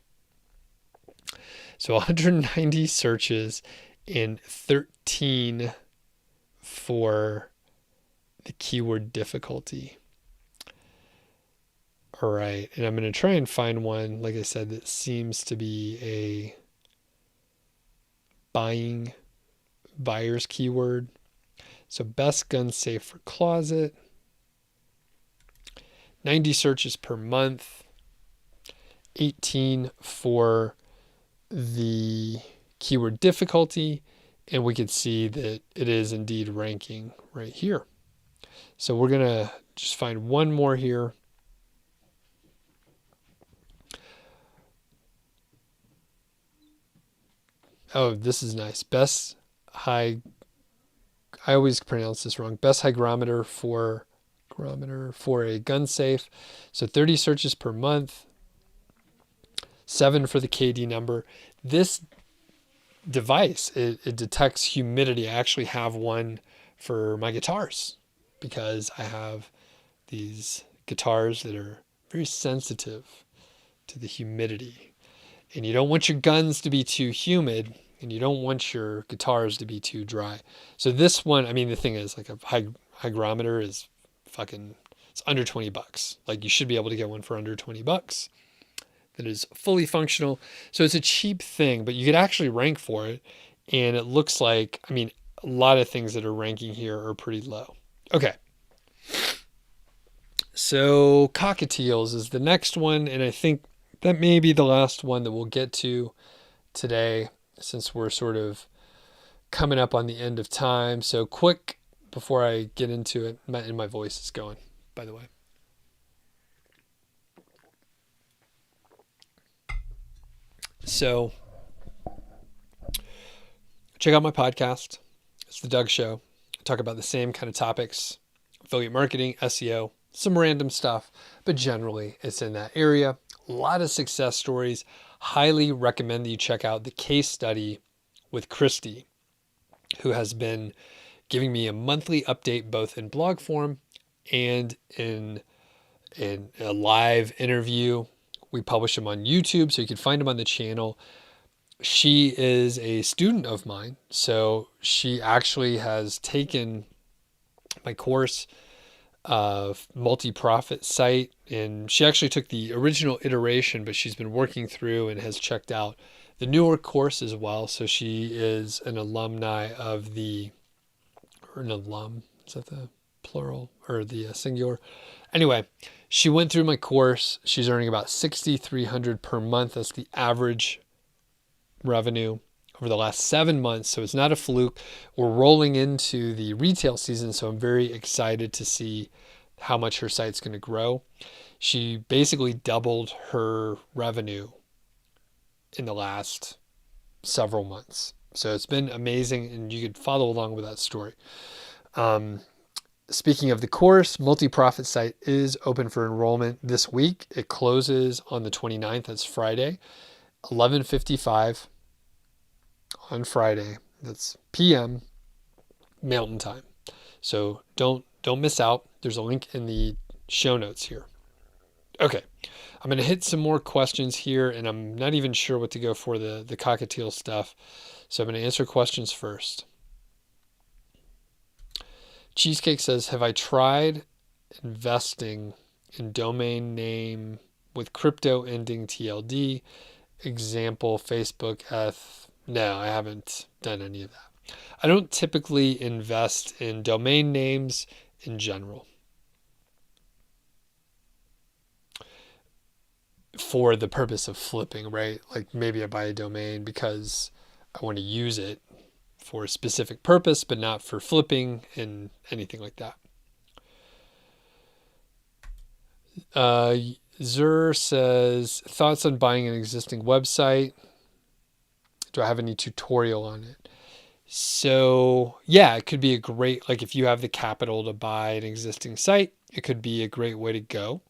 So 190 searches and 13 for the keyword difficulty. All right, and I'm going to try and find one, like I said, that seems to be buying buyer's keyword. So best gun safe for closet. 90 searches per month. 18 for the keyword difficulty. And we can see that it is indeed ranking right here. So we're going to just find one more here. Oh, this is nice. I always pronounce this wrong. Best hygrometer for a gun safe. So 30 searches per month. 7 for the KD number. This device, it detects humidity. I actually have one for my guitars because I have these guitars that are very sensitive to the humidity. And you don't want your guns to be too humid, and you don't want your guitars to be too dry. So this one, I mean, the thing is, like, a hygrometer is it's under $20. Like, you should be able to get one for under $20 that is fully functional. So it's a cheap thing, but you could actually rank for it. And it looks like, I mean, a lot of things that are ranking here are pretty low. Okay. So Cockatiels is the next one. And I think that may be the last one that we'll get to today, since we're sort of coming up on the end of time. So quick, before I get into it, my voice is going, by the way. So check out my podcast. It's the Doug Show. I talk about the same kind of topics: affiliate marketing, SEO, some random stuff, but generally it's in that area. A lot of success stories. Highly recommend that you check out the case study with Christy, who has been giving me a monthly update both in blog form and in a live interview. We publish them on YouTube, so you can find them on the channel. She is a student of mine, so she actually has taken my course of multi-profit site, and she actually took the original iteration, but she's been working through and has checked out the newer course as well. So she is an alumni of an alum, is that the plural or the singular? Anyway, she went through my course. She's earning about $6,300 per month. That's the average revenue over the last 7 months. So it's not a fluke. We're rolling into the retail season, so I'm very excited to see how much her site's going to grow. She basically doubled her revenue in the last several months. So it's been amazing, and you could follow along with that story. Speaking of the course, multi-profit site is open for enrollment this week. It closes on the 29th. That's Friday, 11:55 on Friday. That's PM Mountain Time. So don't miss out. There's a link in the show notes here. Okay, I'm going to hit some more questions here, and I'm not even sure what to go for the Cockatiel stuff. So I'm going to answer questions first. Cheesecake says, have I tried investing in domain name with crypto ending TLD? Example, Facebook, No, I haven't done any of that. I don't typically invest in domain names in general for the purpose of flipping, right? Like maybe I buy a domain because I want to use it for a specific purpose, but not for flipping and anything like that. Zur says, thoughts on buying an existing website? Do I have any tutorial on it? So yeah, it could be a great, like if you have the capital to buy an existing site, it could be a great way to go.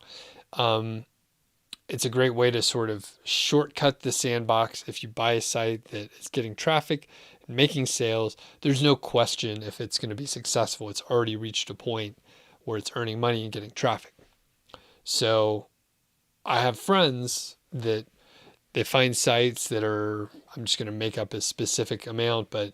It's a great way to sort of shortcut the sandbox. If you buy a site that is getting traffic and making sales, there's no question if it's going to be successful. It's already reached a point where it's earning money and getting traffic. So I have friends that they find sites that are, I'm just going to make up a specific amount, but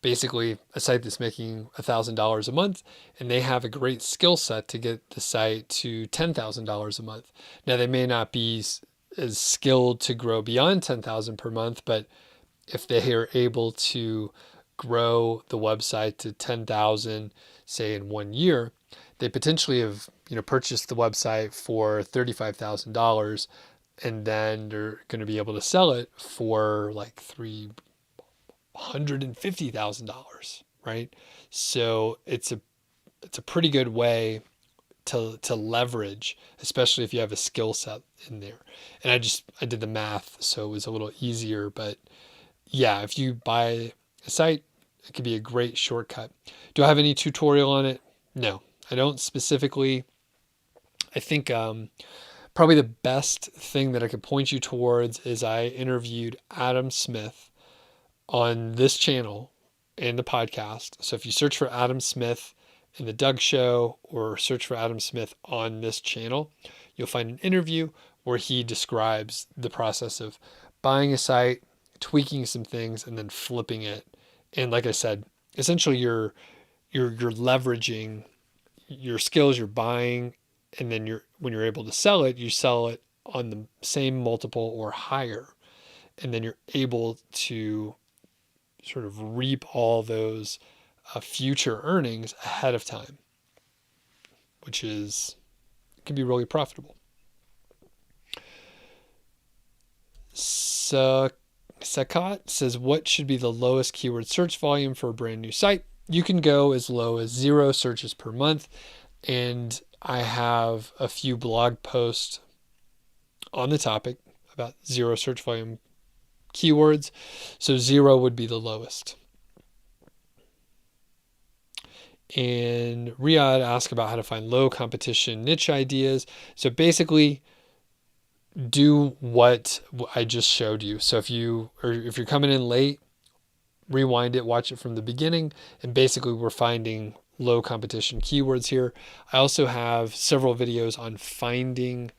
basically a site that's making $1,000 a month, and they have a great skill set to get the site to $10,000 a month. Now they may not be as skilled to grow beyond $10,000 per month, but if they are able to grow the website to 10,000, say in 1 year, they potentially have, purchased the website for $35,000, and then they're going to be able to sell it for like $350,000, right? So it's a pretty good way to leverage, especially if you have a skill set in there. And I did the math, so it was a little easier. But yeah, if you buy a site, it could be a great shortcut. Do I have any tutorial on it? No, I don't specifically. I think probably the best thing that I could point you towards is I interviewed Adam Smith on this channel and the podcast. So if you search for Adam Smith in the Doug Show or search for Adam Smith on this channel, you'll find an interview where he describes the process of buying a site, tweaking some things, and then flipping it. And like I said, essentially you're leveraging your skills, you're buying, and then when you're able to sell it, you sell it on the same multiple or higher. And then you're able to sort of reap all those future earnings ahead of time, which can be really profitable. Sakat says, what should be the lowest keyword search volume for a brand new site? You can go as low as 0 searches per month. And I have a few blog posts on the topic about 0 search volume keywords. So 0 would be the lowest. And Riyadh asked about how to find low competition niche ideas. So basically, do what I just showed you. So if you're coming in late, rewind it, watch it from the beginning, and basically we're finding low competition keywords here. I also have several videos on finding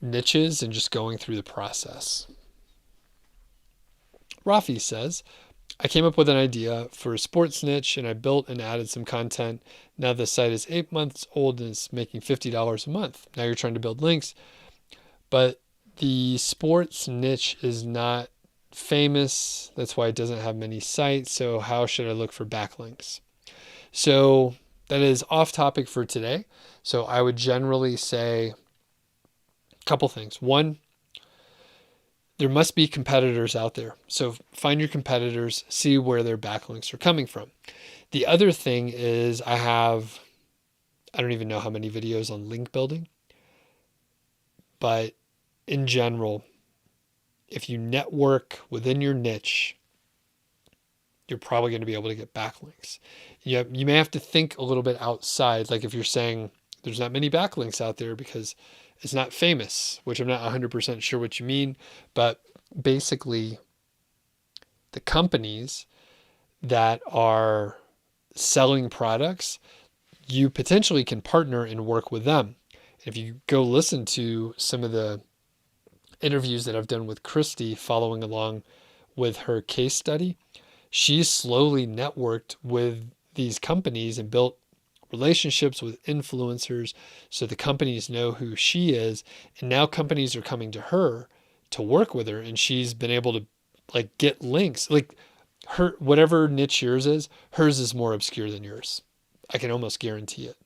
niches and just going through the process. Rafi says, I came up with an idea for a sports niche and I built and added some content. Now the site is 8 months old and it's making $50 a month. Now you're trying to build links, but the sports niche is not famous. That's why it doesn't have many sites. So how should I look for backlinks? So that is off topic for today. So I would generally say a couple things. One, there must be competitors out there. So find your competitors, see where their backlinks are coming from. The other thing is I don't even know how many videos on link building, but in general, if you network within your niche, you're probably going to be able to get backlinks. You may have to think a little bit outside. Like if you're saying there's not many backlinks out there because it's not famous, which I'm not 100% sure what you mean, but basically the companies that are selling products, you potentially can partner and work with them. If you go listen to some of the interviews that I've done with Christy following along with her case study, she's slowly networked with these companies and built relationships with influencers so the companies know who she is, and now companies are coming to her to work with her, and she's been able to get links. Like her, whatever niche yours is, hers is more obscure than yours. I can almost guarantee it.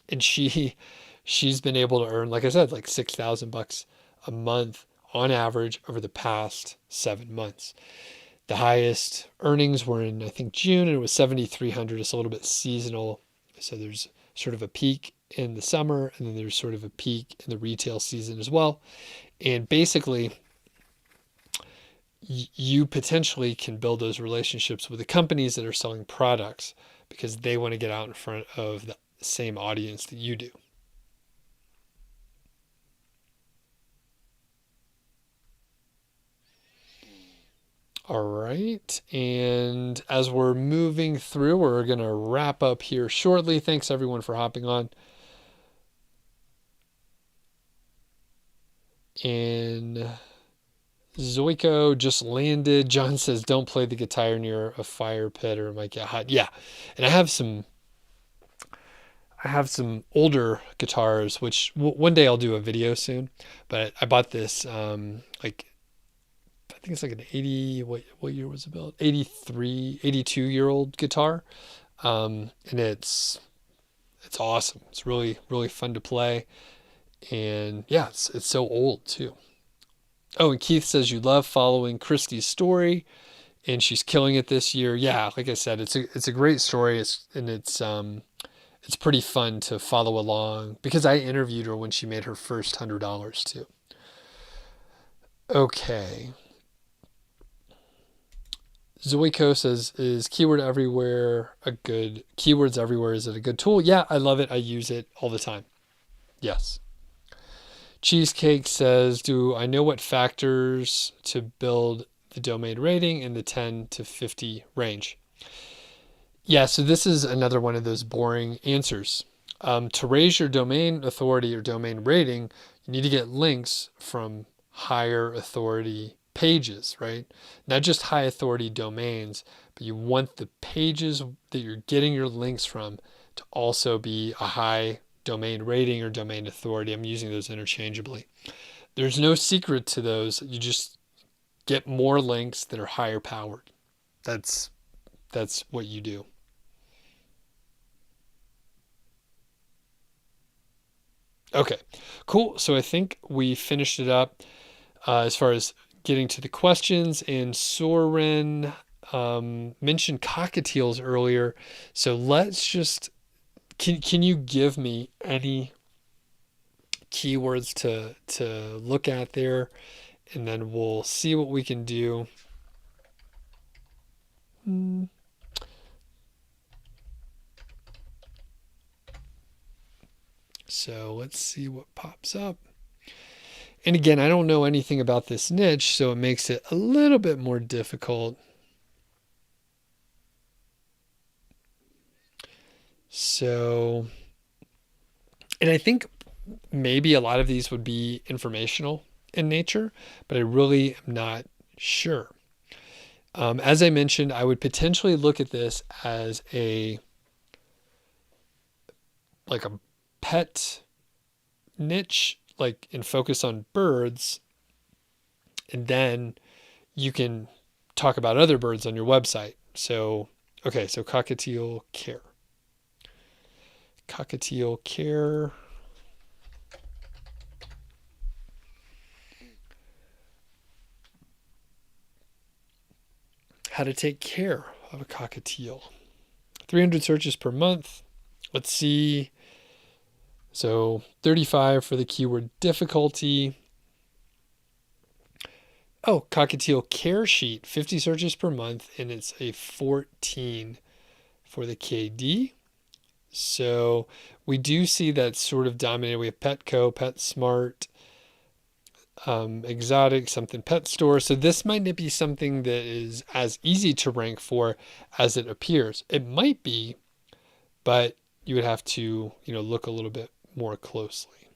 And she's been able to earn, like I said, like $6,000 a month on average over the past 7 months. The highest earnings were in, I think, June, and it was $7,300. It's a little bit seasonal. So there's sort of a peak in the summer, and then there's sort of a peak in the retail season as well. And basically, you potentially can build those relationships with the companies that are selling products because they want to get out in front of the same audience that you do. All right, and as we're moving through, we're going to wrap up here shortly. Thanks everyone for hopping on. And Zoico just landed. John says, don't play the guitar near a fire pit or it might get hot. Yeah, and I have some older guitars, which one day I'll do a video soon, but I bought this, I think it's like an 80, what year was it built? 83, 82-year-old guitar. And it's awesome. It's really, really fun to play. And yeah, it's so old too. Oh, and Keith says you love following Christy's story, and she's killing it this year. Yeah, like I said, it's a great story. It's pretty fun to follow along because I interviewed her when she made her first $100 too. Okay. Zoico says, is keyword everywhere a good keywords everywhere? Is it a good tool? Yeah, I love it. I use it all the time. Yes. Cheesecake says, do I know what factors to build the domain rating in the 10 to 50 range? Yeah, so this is another one of those boring answers. To raise your domain authority or domain rating, you need to get links from higher authority pages, right? Not just high authority domains, but you want the pages that you're getting your links from to also be a high domain rating or domain authority. I'm using those interchangeably. There's no secret to those. You just get more links that are higher powered. That's what you do. Okay, cool. So I think we finished it up as far as getting to the questions. And Soren mentioned cockatiels earlier. So let's just, can you give me any keywords to look at there? And then we'll see what we can do. So let's see what pops up. And again, I don't know anything about this niche, so it makes it a little bit more difficult. So, and I think maybe a lot of these would be informational in nature, but I really am not sure. As I mentioned, I would potentially look at this as like a pet niche, like and focus on birds, and then you can talk about other birds on your website. So, okay, so Cockatiel care. Cockatiel care. How to take care of a cockatiel. 300 searches per month. Let's see. So 35 for the keyword difficulty. Oh, Cockatiel care sheet, 50 searches per month, and it's a 14 for the KD. So we do see that sort of dominated. We have Petco, PetSmart, Exotic, something pet store. So this might not be something that is as easy to rank for as it appears. It might be, but you would have to, look a little bit more closely.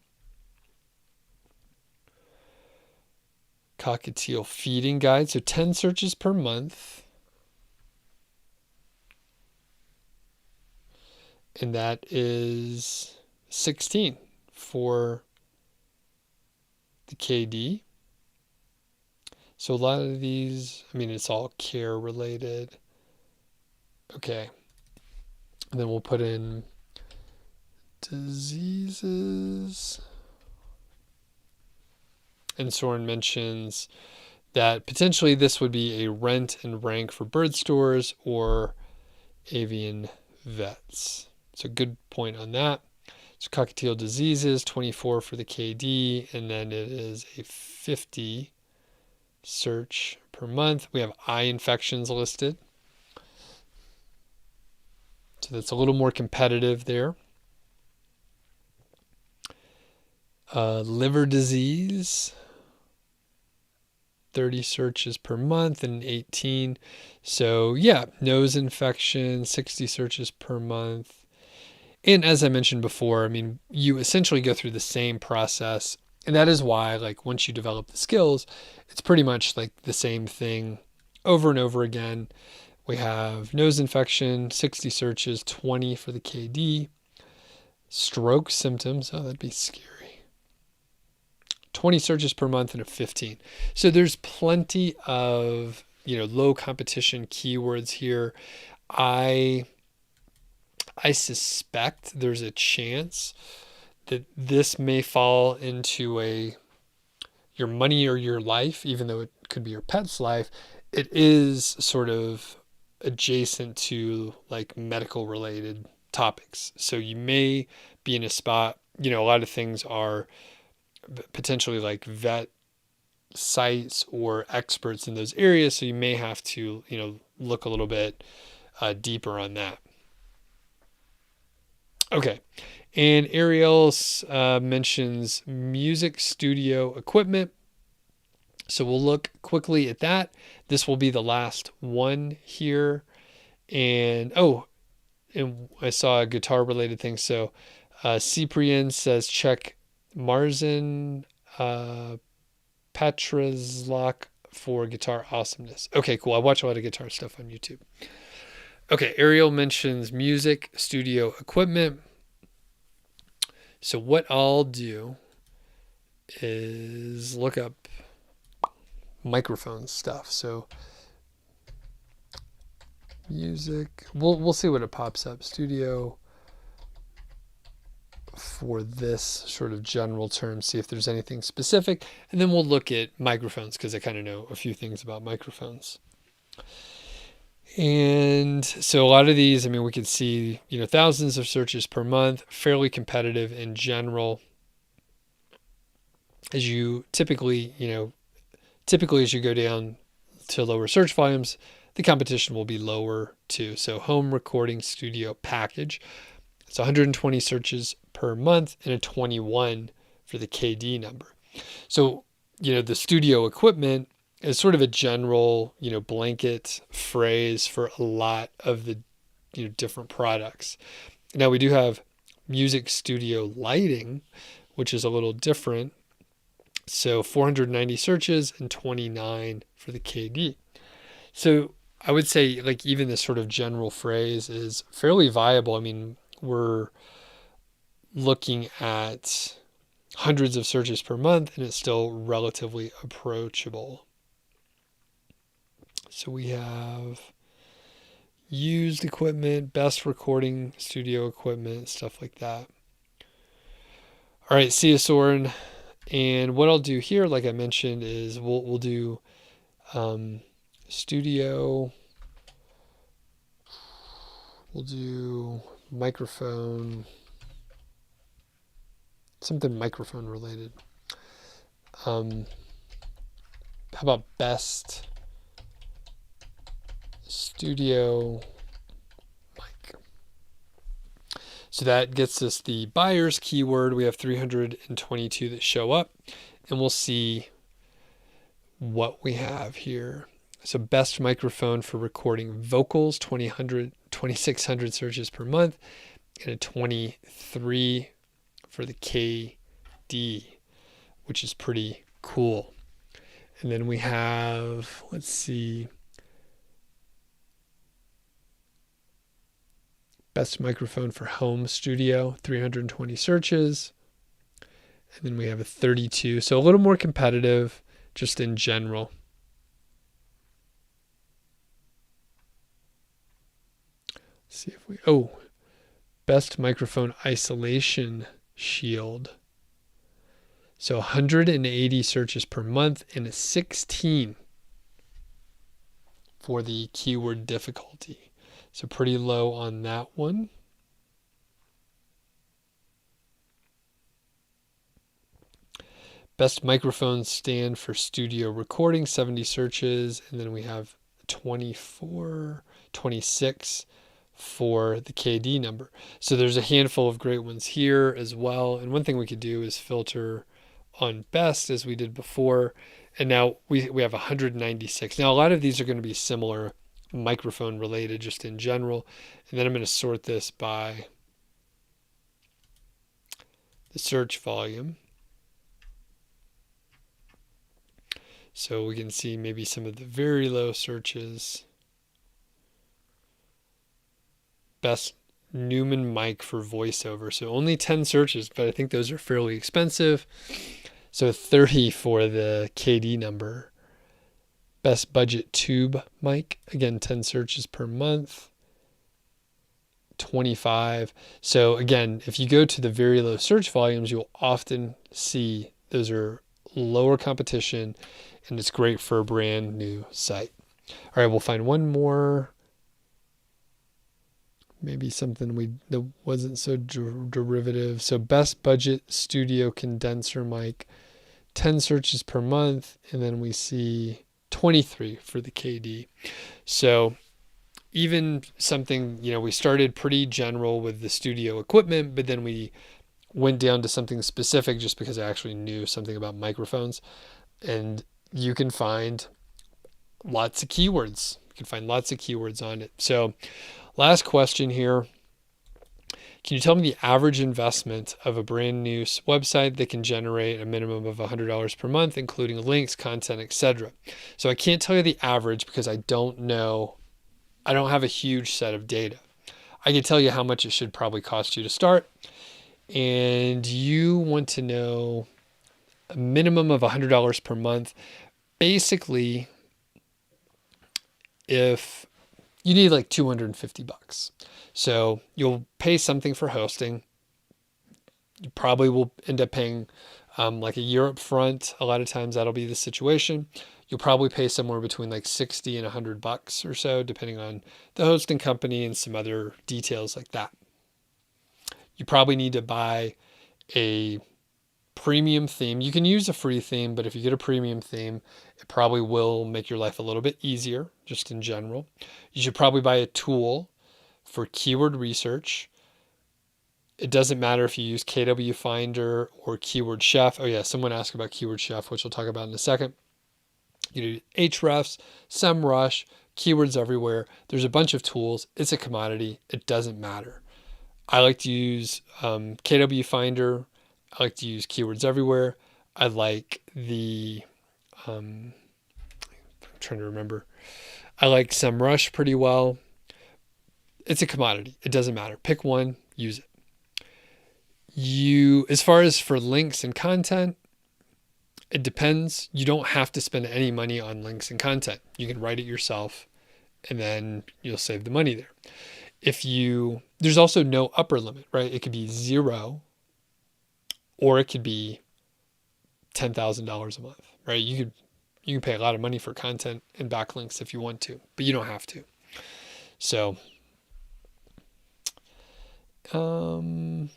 Cockatiel feeding guide. So 10 searches per month. And that is 16 for the KD. So a lot of these, it's all care related. Okay. And then we'll put in diseases. And Soren mentions that potentially this would be a rent and rank for bird stores or avian vets. So good point on that. So Cockatiel diseases, 24 for the KD, and then it is a 50 search per month. We have eye infections listed. So that's a little more competitive there. Liver disease, 30 searches per month and 18. So yeah, nose infection, 60 searches per month. And as I mentioned before, you essentially go through the same process. And that is why, once you develop the skills, it's pretty much like the same thing over and over again. We have nose infection, 60 searches, 20 for the KD. Stroke symptoms, oh, that'd be scary. 20 searches per month, and a 15. So there's plenty of, low competition keywords here. I suspect there's a chance that this may fall into your money or your life, even though it could be your pet's life. It is sort of adjacent to like medical related topics. So you may be in a spot, a lot of things are potentially like vet sites or experts in those areas. So you may have to, look a little bit deeper on that. Okay. And Ariel mentions music studio equipment. So we'll look quickly at that. This will be the last one here. And I saw a guitar related thing. So Cyprian says check Marzen Patrazlak for guitar awesomeness. Okay, cool. I watch a lot of guitar stuff on YouTube. Okay, Ariel mentions music studio equipment. So what I'll do is look up microphone stuff. So music, we'll see what it pops up. Studio for this sort of general term, see if there's anything specific, and then we'll look at microphones because I kind of know a few things about microphones. And so a lot of these, we could see, thousands of searches per month, fairly competitive in general. As you typically as you go down to lower search volumes, the competition will be lower too. So home recording studio package, it's 120 searches per month and a 21 for the KD number. So, the studio equipment is sort of a general, blanket phrase for a lot of the, different products. Now we do have music studio lighting, which is a little different. So 490 searches and 29 for the KD. So I would say like even this sort of general phrase is fairly viable. We're looking at hundreds of searches per month and it's still relatively approachable. So we have used equipment, best recording studio equipment, stuff like that. All right, see you, Soren. And what I'll do here, like I mentioned, is we'll do studio. We'll do microphone, something microphone related. How about best studio mic? So that gets us the buyer's keyword. We have 322 that show up, and we'll see what we have here. So best microphone for recording vocals, 2,600 searches per month, and a 23 for the KD, which is pretty cool. And then we have, let's see, best microphone for home studio, 320 searches. And then we have a 32. So a little more competitive just in general. Let's see if best microphone isolation shield. So 180 searches per month and a 16 for the keyword difficulty. So pretty low on that one. Best microphone stand for studio recording, 70 searches. And then we have 26 for the KD number. So there's a handful of great ones here as well. And one thing we could do is filter on best as we did before. And now we have 196. Now a lot of these are going to be similar microphone related just in general. And then I'm going to sort this by the search volume. So we can see maybe some of the very low searches. Best Newman mic for voiceover. So only 10 searches, but I think those are fairly expensive. So 30 for the KD number. Best budget tube mic. Again, 10 searches per month. 25. So again, if you go to the very low search volumes, you'll often see those are lower competition, and it's great for a brand new site. All right, we'll find one more. Maybe something that wasn't so derivative. So best budget studio condenser mic, 10 searches per month, and then we see 23 for the KD. So even something, we started pretty general with the studio equipment, but then we went down to something specific just because I actually knew something about microphones. And you can find lots of keywords. You can find lots of keywords on it. So last question here. Can you tell me the average investment of a brand new website that can generate a minimum of $100 per month, including links, content, etc.? So I can't tell you the average because I don't know. I don't have a huge set of data. I can tell you how much it should probably cost you to start. And you want to know a minimum of $100 per month. Basically, if you need like $250. So you'll pay something for hosting. You probably will end up paying like a year up front. A lot of times that'll be the situation. You'll probably pay somewhere between like $60 and $100 or so, depending on the hosting company and some other details like that. You probably need to buy a premium theme. You can use a free theme, but if you get a premium theme, it probably will make your life a little bit easier, just in general. You should probably buy a tool for keyword research. It doesn't matter if you use KWFinder or Keyword Chef. Oh yeah, someone asked about Keyword Chef, which we'll talk about in a second. You do Ahrefs, SEMrush, keywords everywhere. There's a bunch of tools. It's a commodity. It doesn't matter. I like to use KWFinder. I like to use keywords everywhere. I like I'm trying to remember. I like SEMrush pretty well. It's a commodity. It doesn't matter. Pick one, use it. As far as for links and content, it depends. You don't have to spend any money on links and content. You can write it yourself and then you'll save the money there. There's also no upper limit, right? It could be $0 or it could be $10,000 a month, right? You can pay a lot of money for content and backlinks if you want to, but you don't have to. So, bottom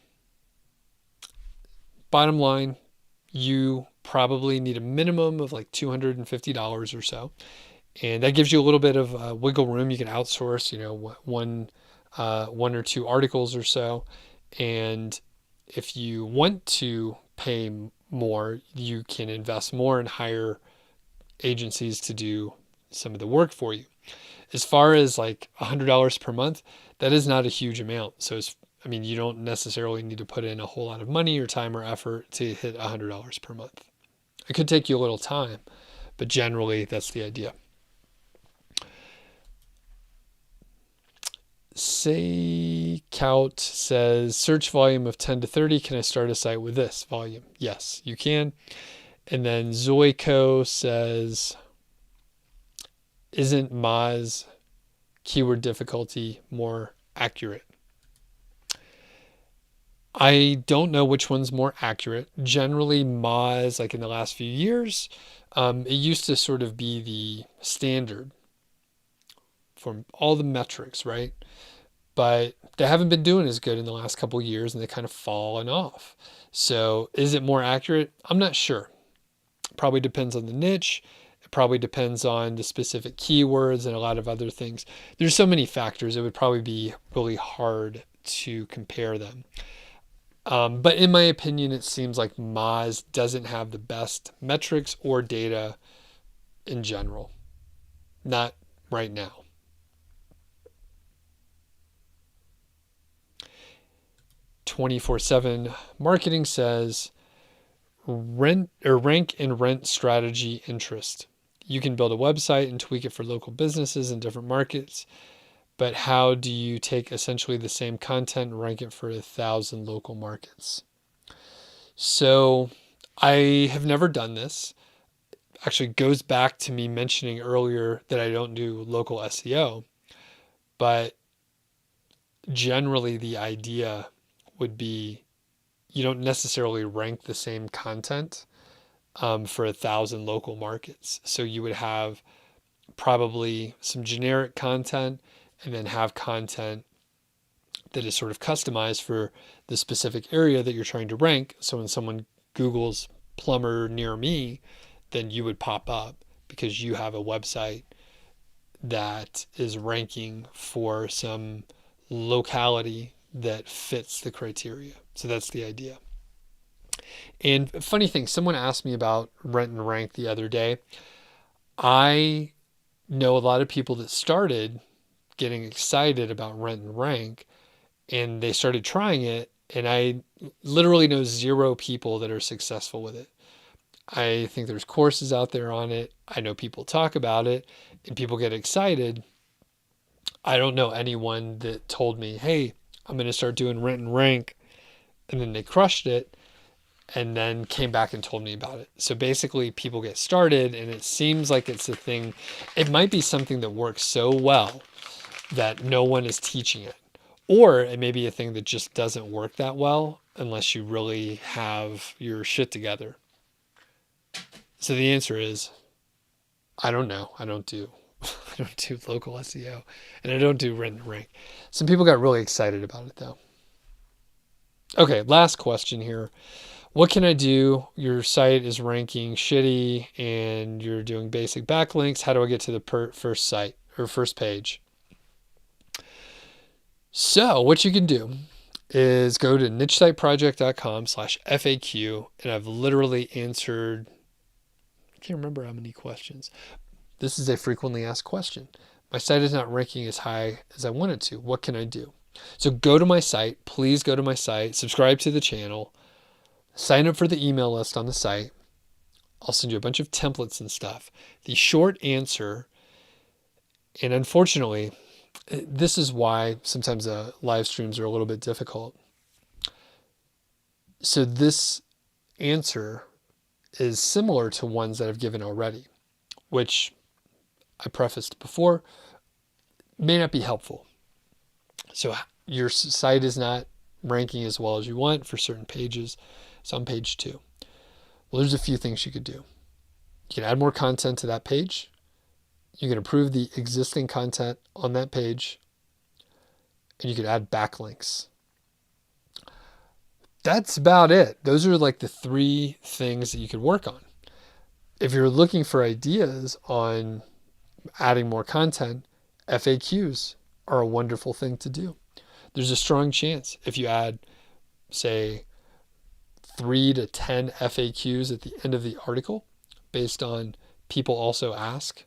line, you probably need a minimum of like $250 or so. And that gives you a little bit of wiggle room. You can outsource, one or two articles or so. And if you want to pay more, you can invest more and hire agencies to do some of the work for you. As far as like $100 per month, that is not a huge amount. So you don't necessarily need to put in a whole lot of money or time or effort to hit $100 per month. It could take you a little time, but generally that's the idea. Saycout says, search volume of 10 to 30. Can I start a site with this volume? Yes, you can. And then Zoico says, isn't Moz keyword difficulty more accurate? I don't know which one's more accurate. Generally, Moz, like in the last few years, it used to sort of be the standard for all the metrics, right? But they haven't been doing as good in the last couple of years, and they kind of fallen off. So is it more accurate? I'm not sure. Probably depends on the niche. It probably depends on the specific keywords and a lot of other things. There's so many factors. It would probably be really hard to compare them. But in my opinion, it seems like Moz doesn't have the best metrics or data in general. Not right now. (24/7) Marketing says, rank and rent strategy interest. You can build a website and tweak it for local businesses in different markets. But how do you take essentially the same content and rank it for 1,000 local markets? So I have never done this. Actually goes back to me mentioning earlier that I don't do local SEO, but generally the idea would be you don't necessarily rank the same content for 1,000 local markets. So you would have probably some generic content and then have content that is sort of customized for the specific area that you're trying to rank. So when someone Googles plumber near me, then you would pop up because you have a website that is ranking for some locality that fits the criteria. So that's the idea. And funny thing, someone asked me about rent and rank the other day. I know a lot of people that started getting excited about rent and rank, and they started trying it, and I literally know 0 people that are successful with it. I think there's courses out there on it. I know people talk about it and people get excited. I don't know anyone that told me, hey, I'm going to start doing rent and rank, and then they crushed it and then came back and told me about it. So basically people get started and it seems like it's a thing. It might be something that works so well that no one is teaching it. Or it may be a thing that just doesn't work that well unless you really have your shit together. So the answer is, I don't know. I don't do local SEO, and I don't do rent and rank. Some people got really excited about it though. Okay, last question here. What can I do? Your site is ranking shitty and you're doing basic backlinks. How do I get to the first site or first page? So what you can do is go to nichesiteproject.com/FAQ, and I've literally answered, I can't remember how many questions. This is a frequently asked question. My site is not ranking as high as I want it to. What can I do? So go to my site. Please go to my site. Subscribe to the channel. Sign up for the email list on the site. I'll send you a bunch of templates and stuff. The short answer, and unfortunately, this is why sometimes live streams are a little bit difficult. So this answer is similar to ones that I've given already, which I prefaced before, may not be helpful. So your site is not ranking as well as you want for certain pages. It's on page 2. Well, there's a few things you could do. You can add more content to that page. You can improve the existing content on that page. And you could add backlinks. That's about it. Those are like the 3 things that you could work on. If you're looking for ideas on adding more content, FAQs are a wonderful thing to do. There's a strong chance if you add, say, 3 to 10 FAQs at the end of the article based on people also ask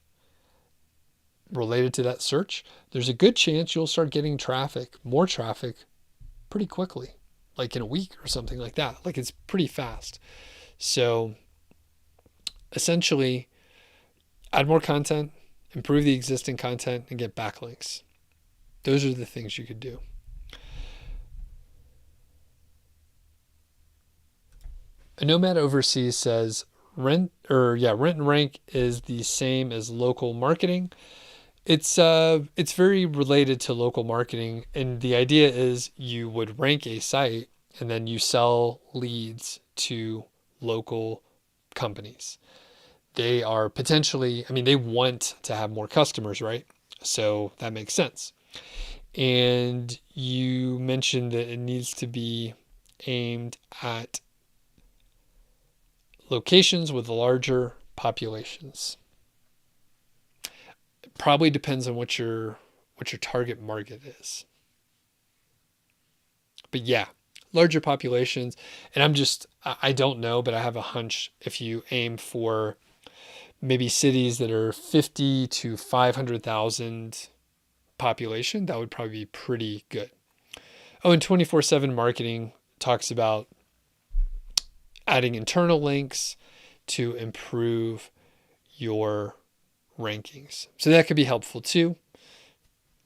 related to that search, there's a good chance you'll start getting more traffic pretty quickly, like in a week or something like that. Like it's pretty fast. So essentially, add more content, improve the existing content, and get backlinks. Those are the things you could do. A Nomad Overseas says rent and rank is the same as local marketing. It's very related to local marketing, and the idea is you would rank a site and then you sell leads to local companies. They are potentially, they want to have more customers, right? So that makes sense. And you mentioned that it needs to be aimed at locations with larger populations. It probably depends on what your target market is. But yeah, larger populations. And I don't know, but I have a hunch if you aim for maybe cities that are 50 to 500,000 population, that would probably be pretty good. Oh, and 24/7 marketing talks about adding internal links to improve your rankings. So that could be helpful too.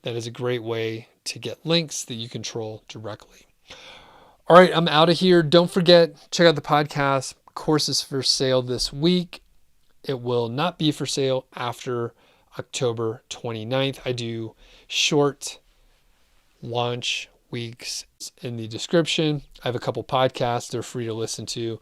That is a great way to get links that you control directly. All right, I'm out of here. Don't forget, check out the podcast, course is for sale this week. It will not be for sale after October 29th. I do short launch weeks in the description. I have a couple podcasts they're free to listen to